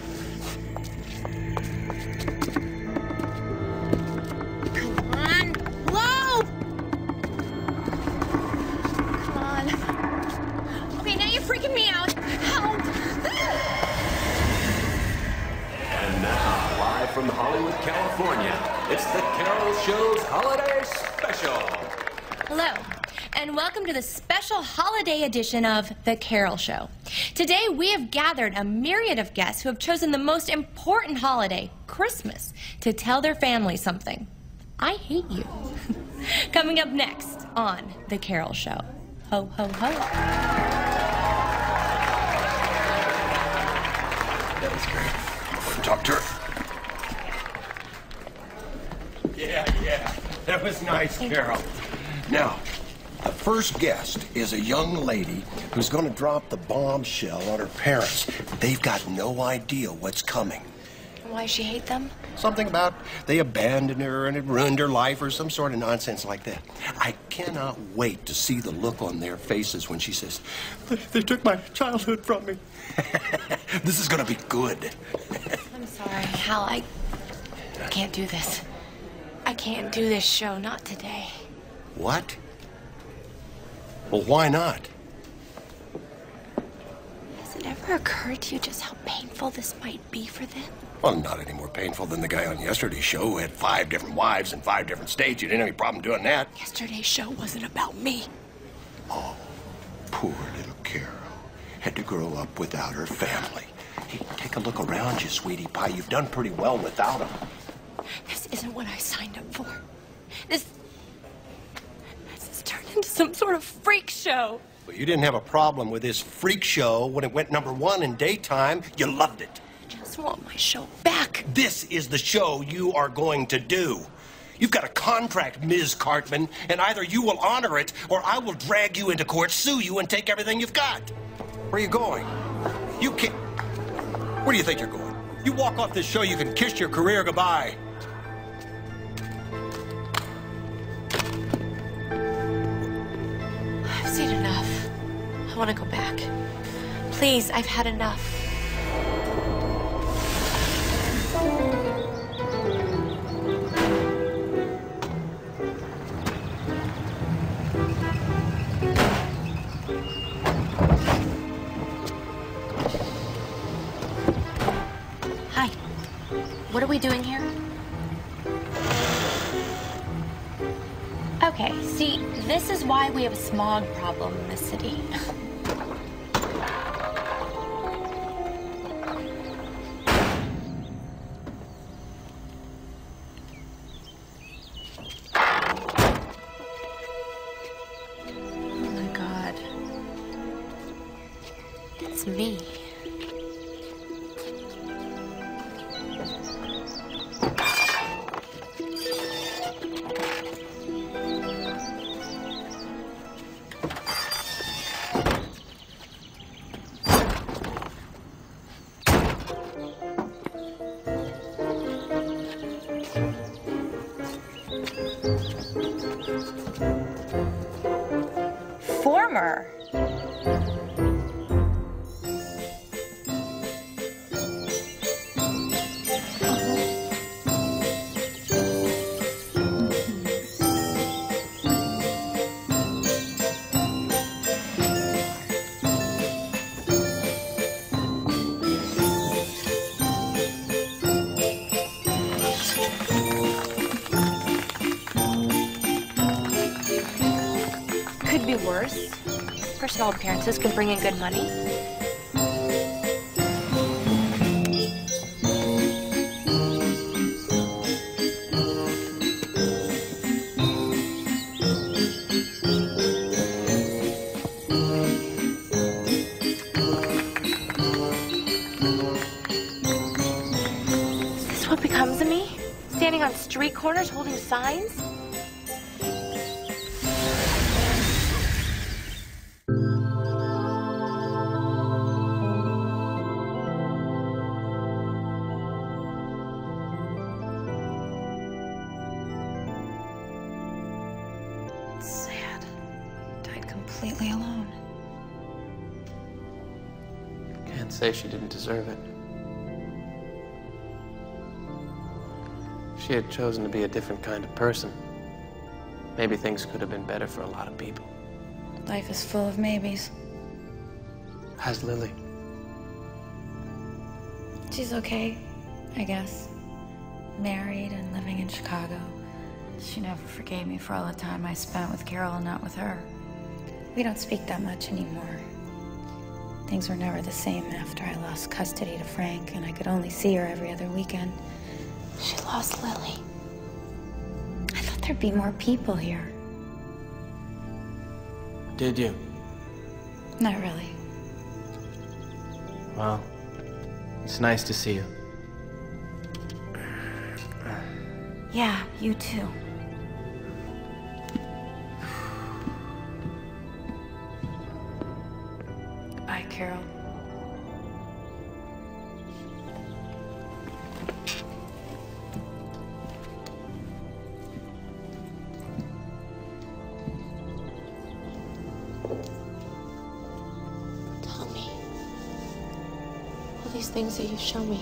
From Hollywood, California, it's the Carol Show's Holiday Special. Hello, and welcome to the special holiday edition of The Carol Show. Today, we have gathered a myriad of guests who have chosen the most important holiday, Christmas, to tell their family something. I hate you. Coming up next on The Carol Show. Ho, ho, ho. That was great. I'll go and talk to her. Yeah. That was nice, Carol. Now, the first guest is a young lady who's going to drop the bombshell on her parents. They've got no idea what's coming. Why she hate them? Something about they abandoned her and it ruined her life or some sort of nonsense like that. I cannot wait to see the look on their faces when she says, they took my childhood from me. This is going to be good. I'm sorry, Hal. I can't do this. I can't do this show, not today. What? Well, why not? Has it ever occurred to you just how painful this might be for them? Well, not any more painful than the guy on yesterday's show who had 5 different wives in 5 different states. You didn't have any problem doing that. Yesterday's show wasn't about me. Oh, poor little Carol. Had to grow up without her family. Hey, take a look around you, sweetie pie. You've done pretty well without them. This isn't what I signed up for. This has turned into some sort of freak show. Well, you didn't have a problem with this freak show when it went #1 in daytime. You loved it. I just want my show back. This is the show you are going to do. You've got a contract, Ms. Cartman, and either you will honor it or I will drag you into court, sue you, and take everything you've got. Where are you going? You can't... Where do you think you're going? You walk off this show, you can kiss your career goodbye. I've seen enough. I want to go back. Please, I've had enough. Hi. What are we doing here? Okay, see, this is why we have a smog problem in this city. Oh my God. It's me. Former. Could be worse. Personal appearances can bring in good money. Is this what becomes of me? Standing on street corners holding signs? Sad. Died completely alone. Can't say she didn't deserve it. If she had chosen to be a different kind of person, maybe things could have been better for a lot of people. Life is full of maybes. How's Lily? She's okay, I guess. Married and living in Chicago. She never forgave me for all the time I spent with Carol and not with her. We don't speak that much anymore. Things were never the same after I lost custody to Frank, and I could only see her every other weekend. She lost Lily. I thought there'd be more people here. Did you? Not really. Well, it's nice to see you. Yeah, you too. Goodbye, Carol. these things that you show me,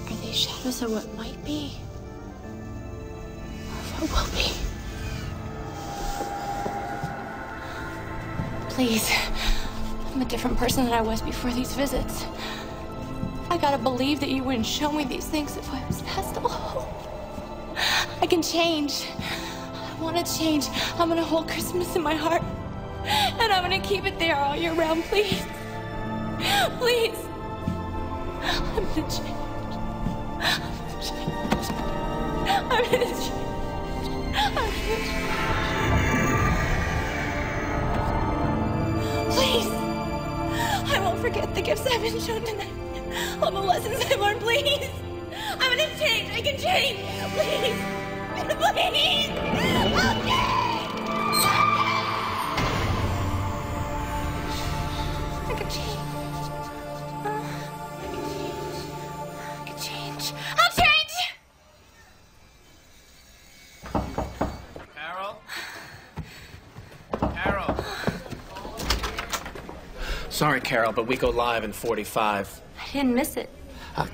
are they shadows of what might be? Or what will be? Please, I'm a different person than I was before these visits. I gotta believe that you wouldn't show me these things if I was past all hope. I can change. I want to change. I'm gonna hold Christmas in my heart. And I'm gonna keep it there all year round, please. Please. I'm gonna change. I'm gonna change. I'm gonna change. I'm gonna change. Please. I won't forget the gifts I've been shown tonight. All the lessons I've learned, please. I'm gonna change. I can change. Please. Please. I'll change. I can change. I can change. I'll change. Carol? Carol? Sorry, Carol, but we go live in 45. I didn't miss it.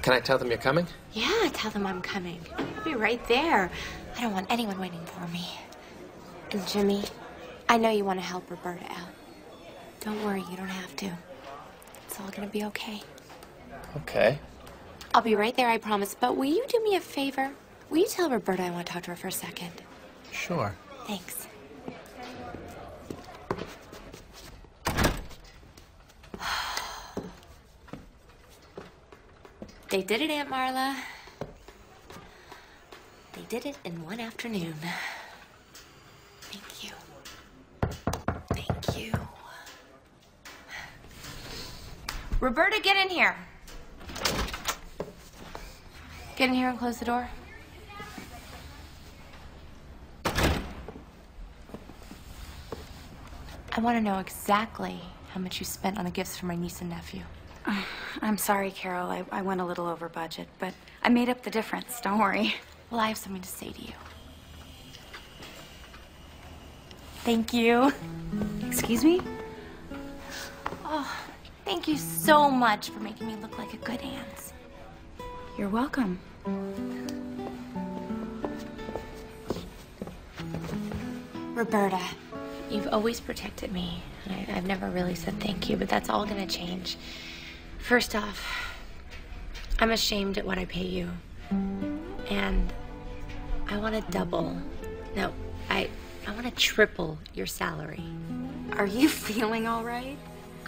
Can I tell them you're coming? Yeah, tell them I'm coming. I'll be right there. I don't want anyone waiting for me. And Jimmy, I know you want to help Roberta out. Don't worry, you don't have to. It's all gonna be okay. Okay. I'll be right there, I promise. But will you do me a favor? Will you tell Roberta I want to talk to her for a second? Sure. Thanks. They did it, Aunt Marla. They did it in one afternoon. Thank you. Thank you. Roberta, get in here. Get in here and close the door. I want to know exactly how much you spent on the gifts for my niece and nephew. I'm sorry, Carol. I went a little over budget, but I made up the difference. Don't worry. Well, I have something to say to you. Thank you. Excuse me? Oh, thank you so much for making me look like a good aunt. You're welcome. Roberta, you've always protected me. I've never really said thank you, but that's all gonna change. First off, I'm ashamed at what I pay you. And I want to double. No, I want to triple your salary. Are you feeling all right?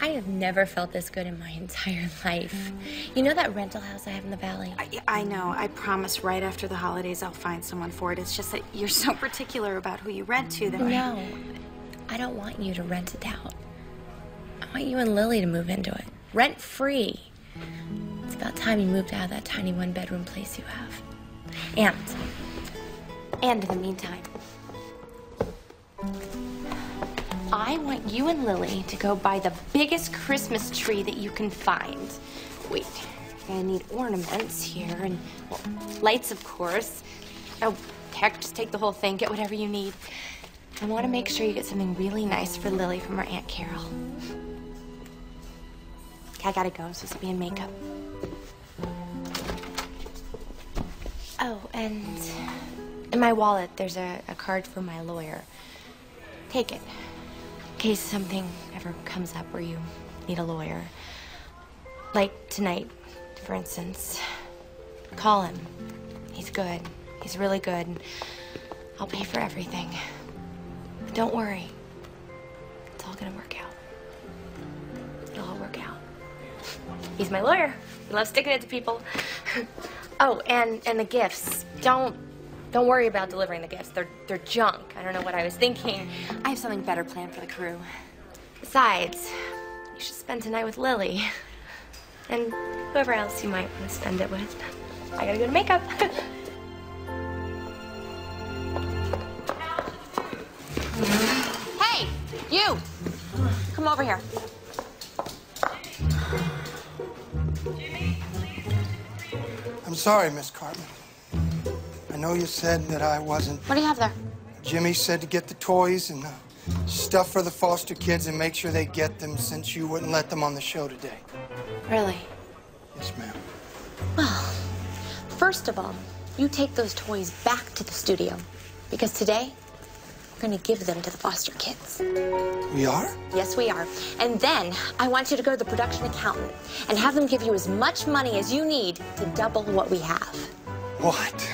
I have never felt this good in my entire life. You know that rental house I have in the valley? I know. I promise right after the holidays I'll find someone for it. It's just that you're so particular about who you rent to that No, I don't want you to rent it out. I want you and Lily to move into it. Rent free. It's about time you moved out of that tiny one-bedroom place you have. And in the meantime, I want you and Lily to go buy the biggest Christmas tree that you can find. Wait, you're gonna need ornaments here and, well, lights, of course. Oh, heck, just take the whole thing. Get whatever you need. I want to make sure you get something really nice for Lily from her Aunt Carol. Okay, I gotta go. I'm supposed to be in makeup. Oh, and in my wallet, there's a card for my lawyer. Take it. In case something ever comes up where you need a lawyer. Like tonight, for instance. Call him. He's good. He's really good. I'll pay for everything. But don't worry. It's all gonna work out. It'll all work out. He's my lawyer. He loves sticking it to people. Oh, and the gifts. Don't worry about delivering the gifts. They're junk. I don't know what I was thinking. I have something better planned for the crew. Besides, you should spend tonight with Lily. And whoever else you might want to spend it with. I gotta go to makeup. Hey, you! Come over here. I'm sorry, Miss Cartman. I know you said that I wasn't... What do you have there? Jimmy said to get the toys and stuff for the foster kids and make sure they get them since you wouldn't let them on the show today. Really? Yes, ma'am. Well, first of all, you take those toys back to the studio. Because today, we're going to give them to the foster kids. We are? Yes, we are. And then I want you to go to the production accountant and have them give you as much money as you need to double what we have. What?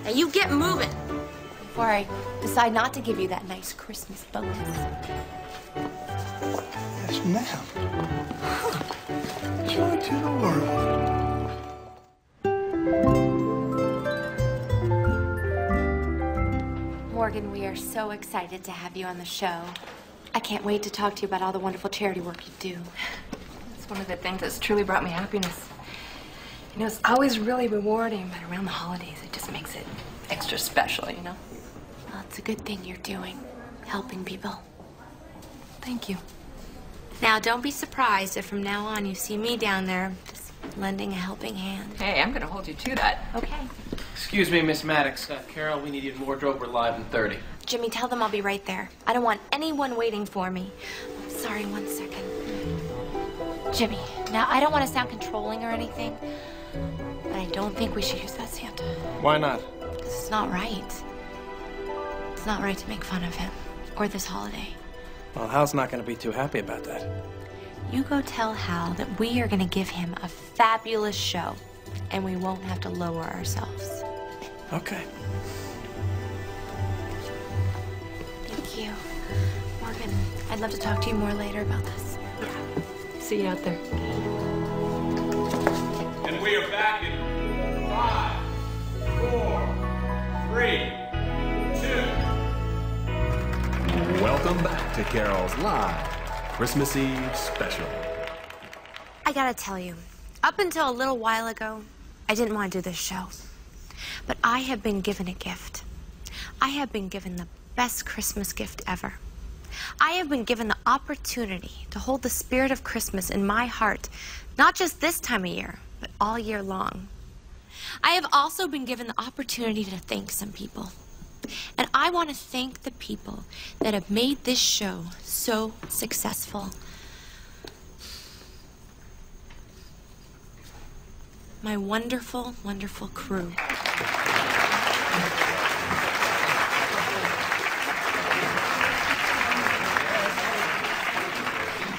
Now you get moving before I decide not to give you that nice Christmas bonus. Yes, ma'am. Joy to the world. Morgan, we are so excited to have you on the show. I can't wait to talk to you about all the wonderful charity work you do. It's one of the things that's truly brought me happiness. You know, it's always really rewarding, but around the holidays, it just makes it extra special, you know? Well, it's a good thing you're doing, helping people. Thank you. Now, don't be surprised if from now on you see me down there just lending a helping hand. Hey, I'm gonna hold you to that. Okay. Excuse me, Miss Maddox. Carol, we need you in wardrobe. We're live in 30. Jimmy, tell them I'll be right there. I don't want anyone waiting for me. Sorry, 1 second. Jimmy, now I don't want to sound controlling or anything, but I don't think we should use that Santa. Why not? Because it's not right. It's not right to make fun of him or this holiday. Well, Hal's not going to be too happy about that. You go tell Hal that we are going to give him a fabulous show, and we won't have to lower ourselves. Okay. Thank you. Morgan, I'd love to talk to you more later about this. Yeah. See you out there. And we are back in 5, 4, 3, 2. Welcome back to Carol's Live Christmas Eve Special. I gotta tell you, up until a little while ago, I didn't want to do this show. But I have been given a gift. I have been given the best Christmas gift ever. I have been given the opportunity to hold the spirit of Christmas in my heart, not just this time of year, but all year long. I have also been given the opportunity to thank some people. And I want to thank the people that have made this show so successful. My wonderful, wonderful crew.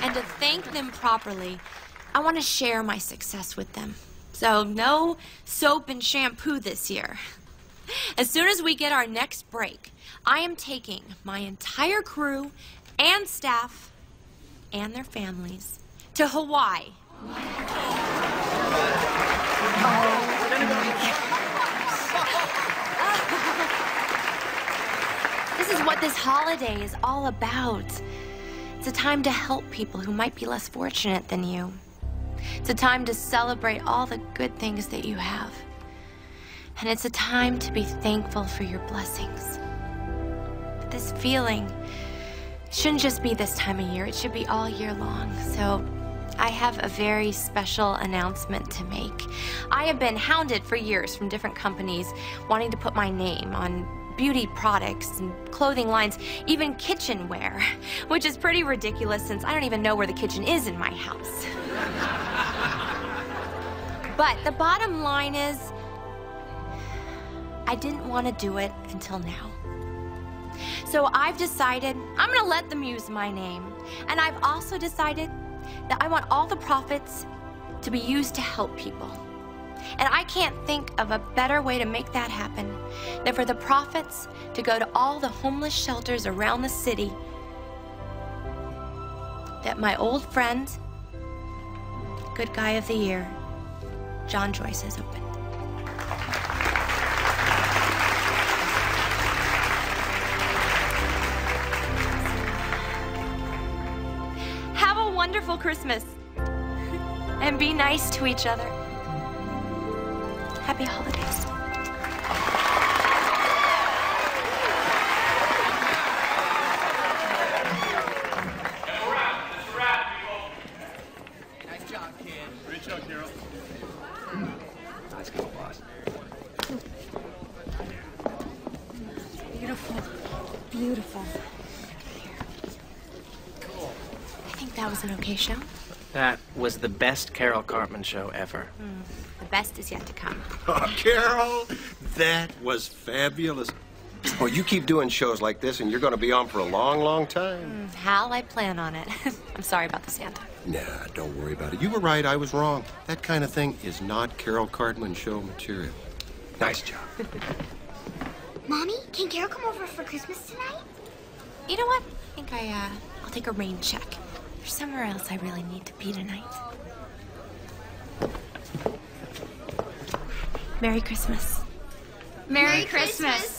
And to thank them properly, I want to share my success with them. So no soap and shampoo this year. As soon as we get our next break, I am taking my entire crew and staff and their families to Hawaii. This is what this holiday is all about. It's a time to help people who might be less fortunate than you. It's a time to celebrate all the good things that you have. And it's a time to be thankful for your blessings. But this feeling shouldn't just be this time of year. It should be all year long. So I have a very special announcement to make. I have been hounded for years from different companies wanting to put my name on beauty products and clothing lines, even kitchenware, which is pretty ridiculous since I don't even know where the kitchen is in my house. But the bottom line is, I didn't want to do it until now. So I've decided I'm going to let them use my name. And I've also decided that I want all the profits to be used to help people. And I can't think of a better way to make that happen than for the profits to go to all the homeless shelters around the city that my old friend, Good Guy of the Year, John Joyce, has opened. Have a wonderful Christmas. And be nice to each other. Happy holidays. That's a wrap, people. Nice job, kid. Great job, Carol. Nice go, boss. Beautiful. Beautiful. Cool. That was an okay show. That was the best Carol Cartman show ever. The best is yet to come. Oh, Carol, that was fabulous. Well, you keep doing shows like this, and you're going to be on for a long, long time. Hal, I plan on it. I'm sorry about the Santa. Nah, don't worry about it. You were right, I was wrong. That kind of thing is not Carol Cartman show material. Nice job. Mommy, can Carol come over for Christmas tonight? You know what? I think I'll take a rain check. There's somewhere else I really need to be tonight. Merry Christmas. Merry Christmas.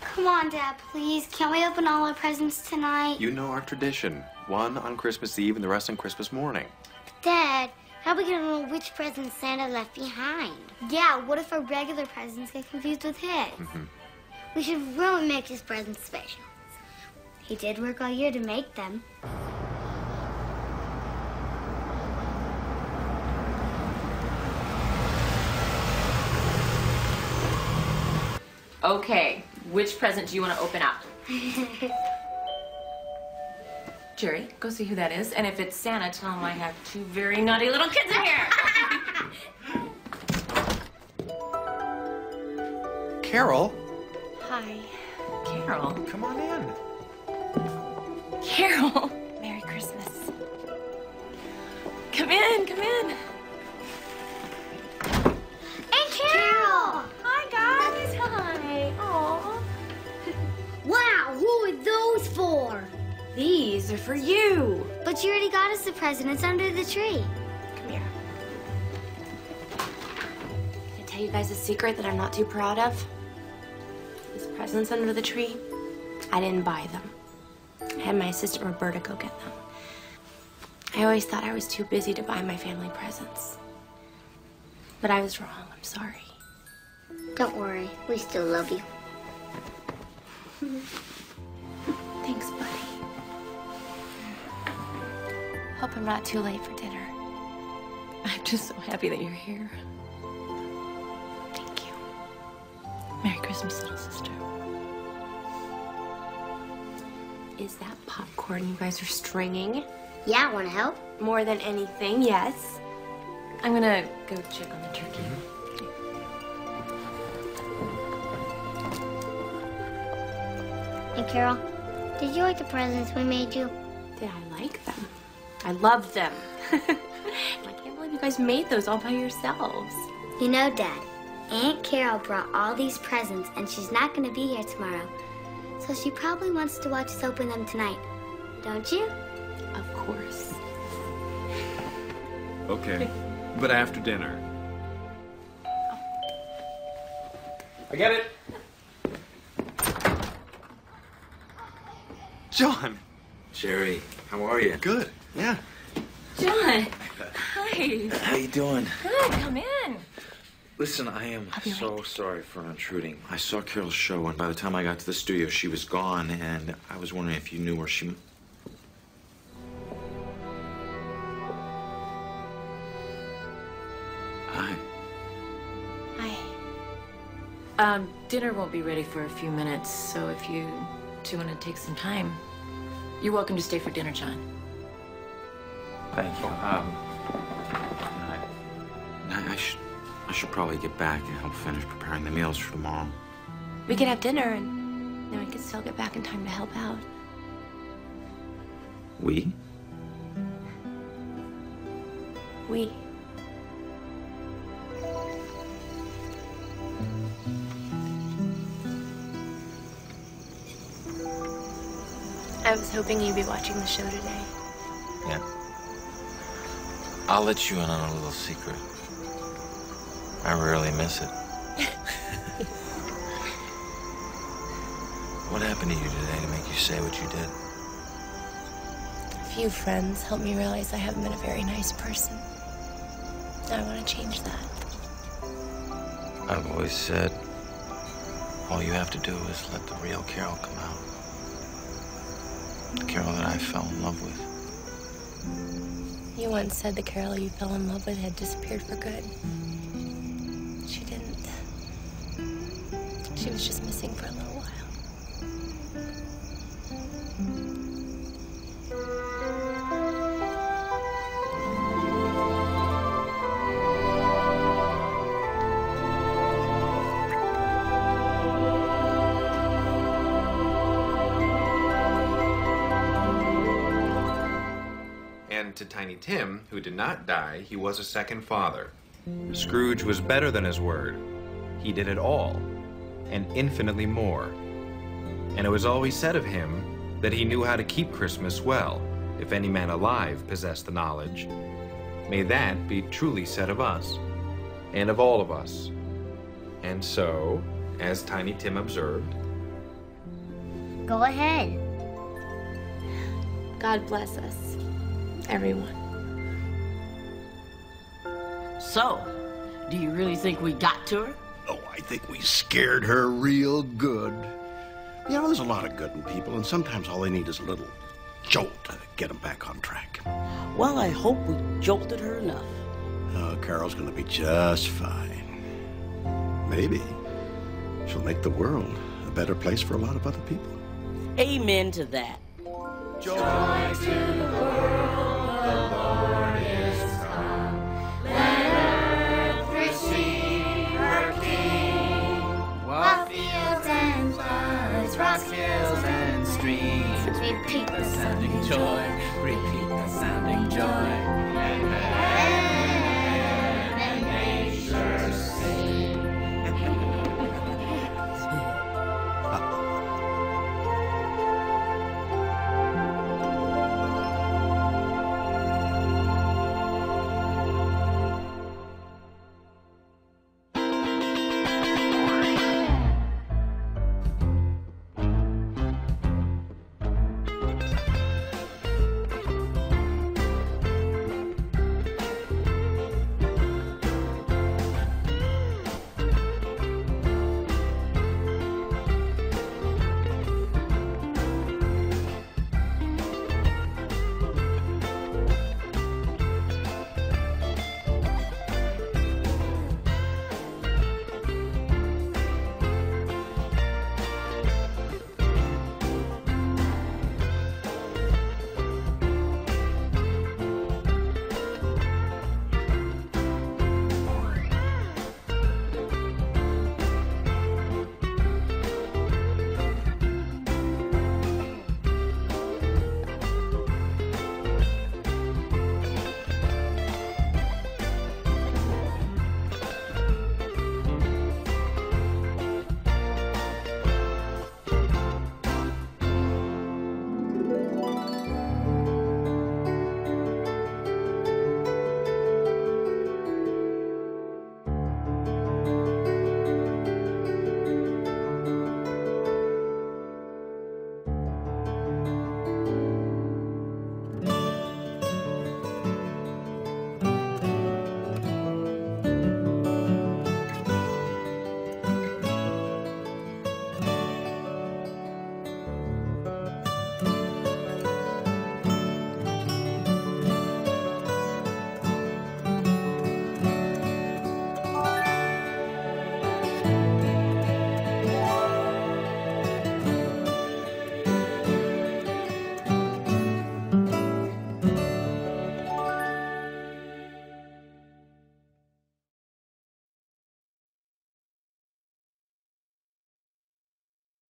Come on, Dad, please. Can't we open all our presents tonight? You know our tradition. One on Christmas Eve and the rest on Christmas morning. Dad, how are we gonna know which presents Santa left behind? Yeah, what if our regular presents get confused with his? We should really make his presents special. He did work all year to make them. Okay, which present do you want to open up? Jerry, go see who that is. And if it's Santa, tell him I have two very naughty little kids in here. Carol? Hi. Carol. Come on in. Carol. Merry Christmas. Come in, come in. And Carol! Hi, guys. Hi. Aw. Wow, who are those for? These are for you. But you already got us the present. It's under the tree. Come here. Can I tell you guys a secret that I'm not too proud of? These presents under the tree, I didn't buy them. I had my assistant Roberta go get them. I always thought I was too busy to buy my family presents. But I was wrong. I'm sorry. Don't worry. We still love you. Thanks, buddy. Hope I'm not too late for dinner. I'm just so happy that you're here. Thank you. Merry Christmas, little sister. Is that popcorn you guys are stringing? Yeah, want to help? More than anything, yes. I'm gonna go check on the turkey. Hey, Carol, did you like the presents we made you? Did I like them? I loved them. I can't believe you guys made those all by yourselves. You know, Dad, Aunt Carol brought all these presents, and she's not going to be here tomorrow. So she probably wants to watch us open them tonight. Don't you? Of course. Okay, but after dinner. I get it. John! Jerry, how are you? Good, yeah. John! Hi. How you doing? Good, come in. Listen, I am so sorry for intruding. I saw Carol's show, and by the time I got to the studio, she was gone, and I was wondering if you knew where she... Hi. Hi. Dinner won't be ready for a few minutes, so if you two want to take some time, you're welcome to stay for dinner, John. Thank you. I should probably get back and help finish preparing the meals for tomorrow. We could have dinner and then we could still get back in time to help out. We? We. I was hoping you'd be watching the show today. Yeah. I'll let you in on a little secret. I rarely miss it. What happened to you today to make you say what you did? A few friends helped me realize I haven't been a very nice person. I want to change that. I've always said All you have to do is let the real Carol come out. The Carol that I fell in love with. You once said the Carol you fell in love with had disappeared for good. She didn't. She was just missing for a little while. And to Tiny Tim, who did not die, he was a second father. Scrooge was better than his word. He did it all, and infinitely more. And it was always said of him that he knew how to keep Christmas well, if any man alive possessed the knowledge. May that be truly said of us, and of all of us. And so, as Tiny Tim observed, Go ahead. God bless us, everyone. So, do you really think we got to her? Oh, I think we scared her real good. You know, there's a lot of good in people, and sometimes all they need is a little jolt to get them back on track. Well, I hope we jolted her enough. Oh, Carol's gonna be just fine. Maybe she'll make the world a better place for a lot of other people. Amen to that. Joy to the world, the Lord is come. Let earth receive her King. While fields and floods, rocks, hills and streams, repeat the sounding joy, repeat the sounding joy. And